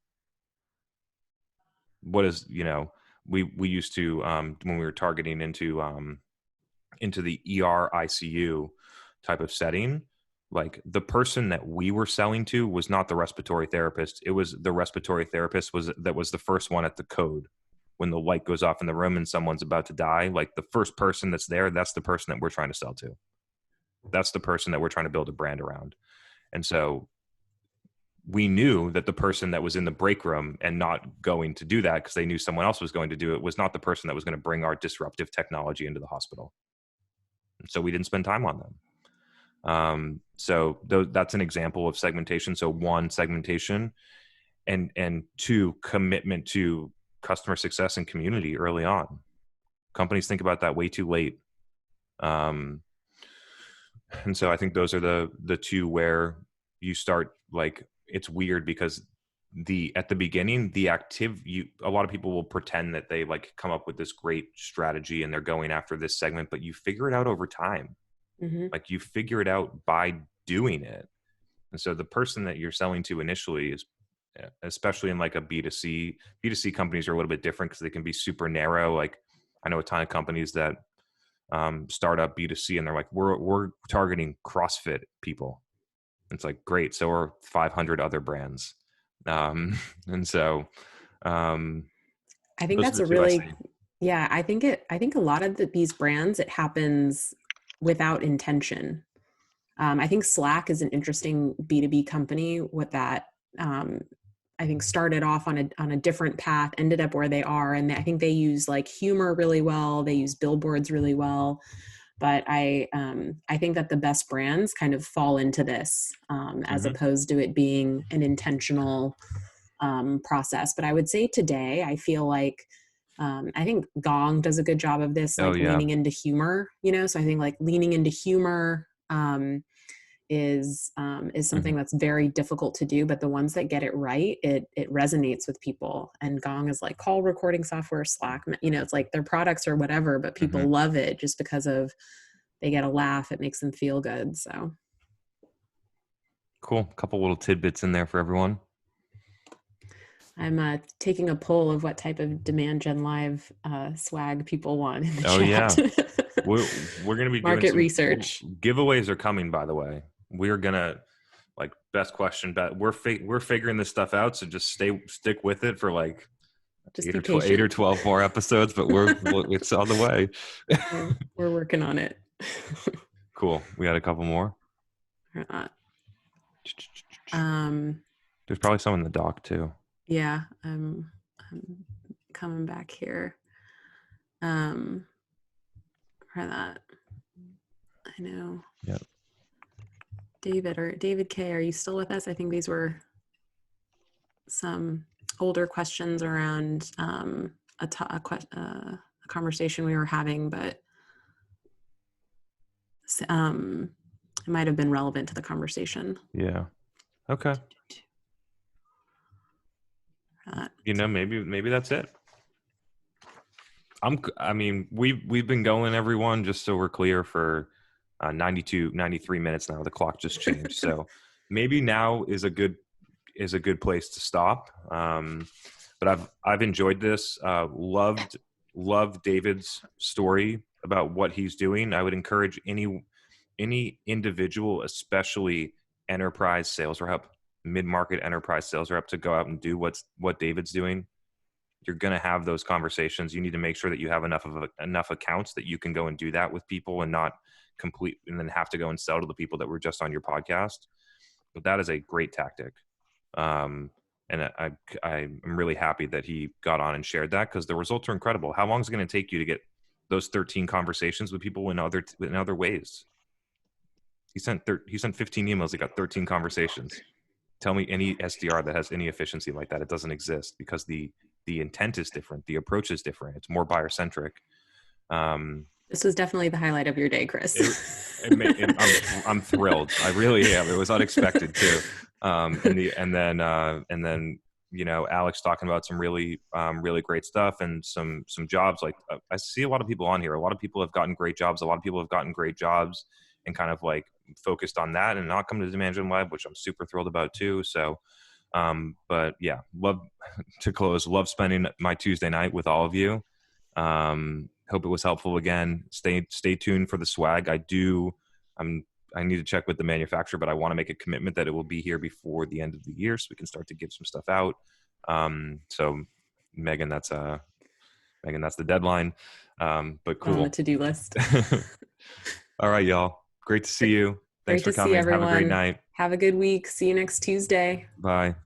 What is, we used to, when we were targeting into the ER ICU type of setting, like the person that we were selling to was not the respiratory therapist. It was the respiratory therapist that was the first one at the code. When the light goes off in the room and someone's about to die, like the first person that's there, that's the person that we're trying to sell to. That's the person that we're trying to build a brand around. And so we knew that the person that was in the break room and not going to do that because they knew someone else was going to do it was not the person that was going to bring our disruptive technology into the hospital. So we didn't spend time on them. So that's an example of segmentation. So one, segmentation, and two, commitment to customer success and community early on. Companies think about that way too late. And so I think those are the two where you start, like, it's weird because at the beginning, a lot of people will pretend that they like come up with this great strategy and they're going after this segment, but you figure it out over time. Mm-hmm. Like you figure it out by doing it. And so the person that you're selling to initially is, especially in like a B2C companies are a little bit different because they can be super narrow. Like I know a ton of companies that start up B2C and they're like, we're targeting CrossFit people. It's like, great. So are 500 other brands. And so I think that's a really, I think a lot of these brands, it happens without intention. I think Slack is an interesting B2B company with that. I think started off on a different path, ended up where they are. And I think they use like humor really well. They use billboards really well. But I think that the best brands kind of fall into this as opposed to it being an intentional process. But I would say today, I feel like I think Gong does a good job of this, like leaning into humor, you know? So I think like leaning into humor is something that's very difficult to do, but the ones that get it right, it resonates with people. And Gong is like call recording software, Slack, you know, it's like their products or whatever, but people love it just because of, they get a laugh. It makes them feel good. So cool. A couple little tidbits in there for everyone. I'm taking a poll of what type of Demand Gen Live swag people want in the chat. Yeah. We're going to be market doing some research. Giveaways are coming, by the way. We're going to like best question bet. We're figuring this stuff out. So just stick with it for like just 8 or 12 more episodes, but it's on the way. We're working on it. Cool. We got a couple more. There's probably some in the doc too. Yeah, I'm coming back here. For that, I know. Yep. David K, are you still with us? I think these were some older questions around a conversation we were having, but it might have been relevant to the conversation. Yeah. Okay. You know, maybe that's it. I mean, we've been going, everyone, just so we're clear, for 93 minutes now. The clock just changed. So maybe now is a good place to stop. But I've enjoyed this. Loved David's story about what he's doing. I would encourage any individual, especially enterprise sales rep, mid-market enterprise sales rep, to go out and do what David's doing. You're going to have those conversations. You need to make sure that you have enough accounts that you can go and do that with people and not complete and then have to go and sell to the people that were just on your podcast. But that is a great tactic. And I'm really happy that he got on and shared that, because the results are incredible. How long is it going to take you to get those 13 conversations with people in other ways? He sent 15 emails. He got 13 conversations. Tell me any SDR that has any efficiency like that. It doesn't exist, because the intent is different. The approach is different. It's more buyer centric. This was definitely the highlight of your day, Chris. I'm thrilled. I really am. It was unexpected too. And then you know, Alex talking about some really great stuff and some jobs. Like I see a lot of people on here. A lot of people have gotten great jobs. A lot of people have gotten great jobs and kind of like focused on that and not come to Demand Gen Live, which I'm super thrilled about too. So, but yeah, love spending my Tuesday night with all of you. Hope it was helpful. Again, stay tuned for the swag. I need to check with the manufacturer, but I want to make a commitment that it will be here before the end of the year so we can start to give some stuff out. So Megan, that's the deadline. But cool. On the to-do list. All right, y'all. Great to see you. Thanks for coming. Have a great night. Have a good week. See you next Tuesday. Bye.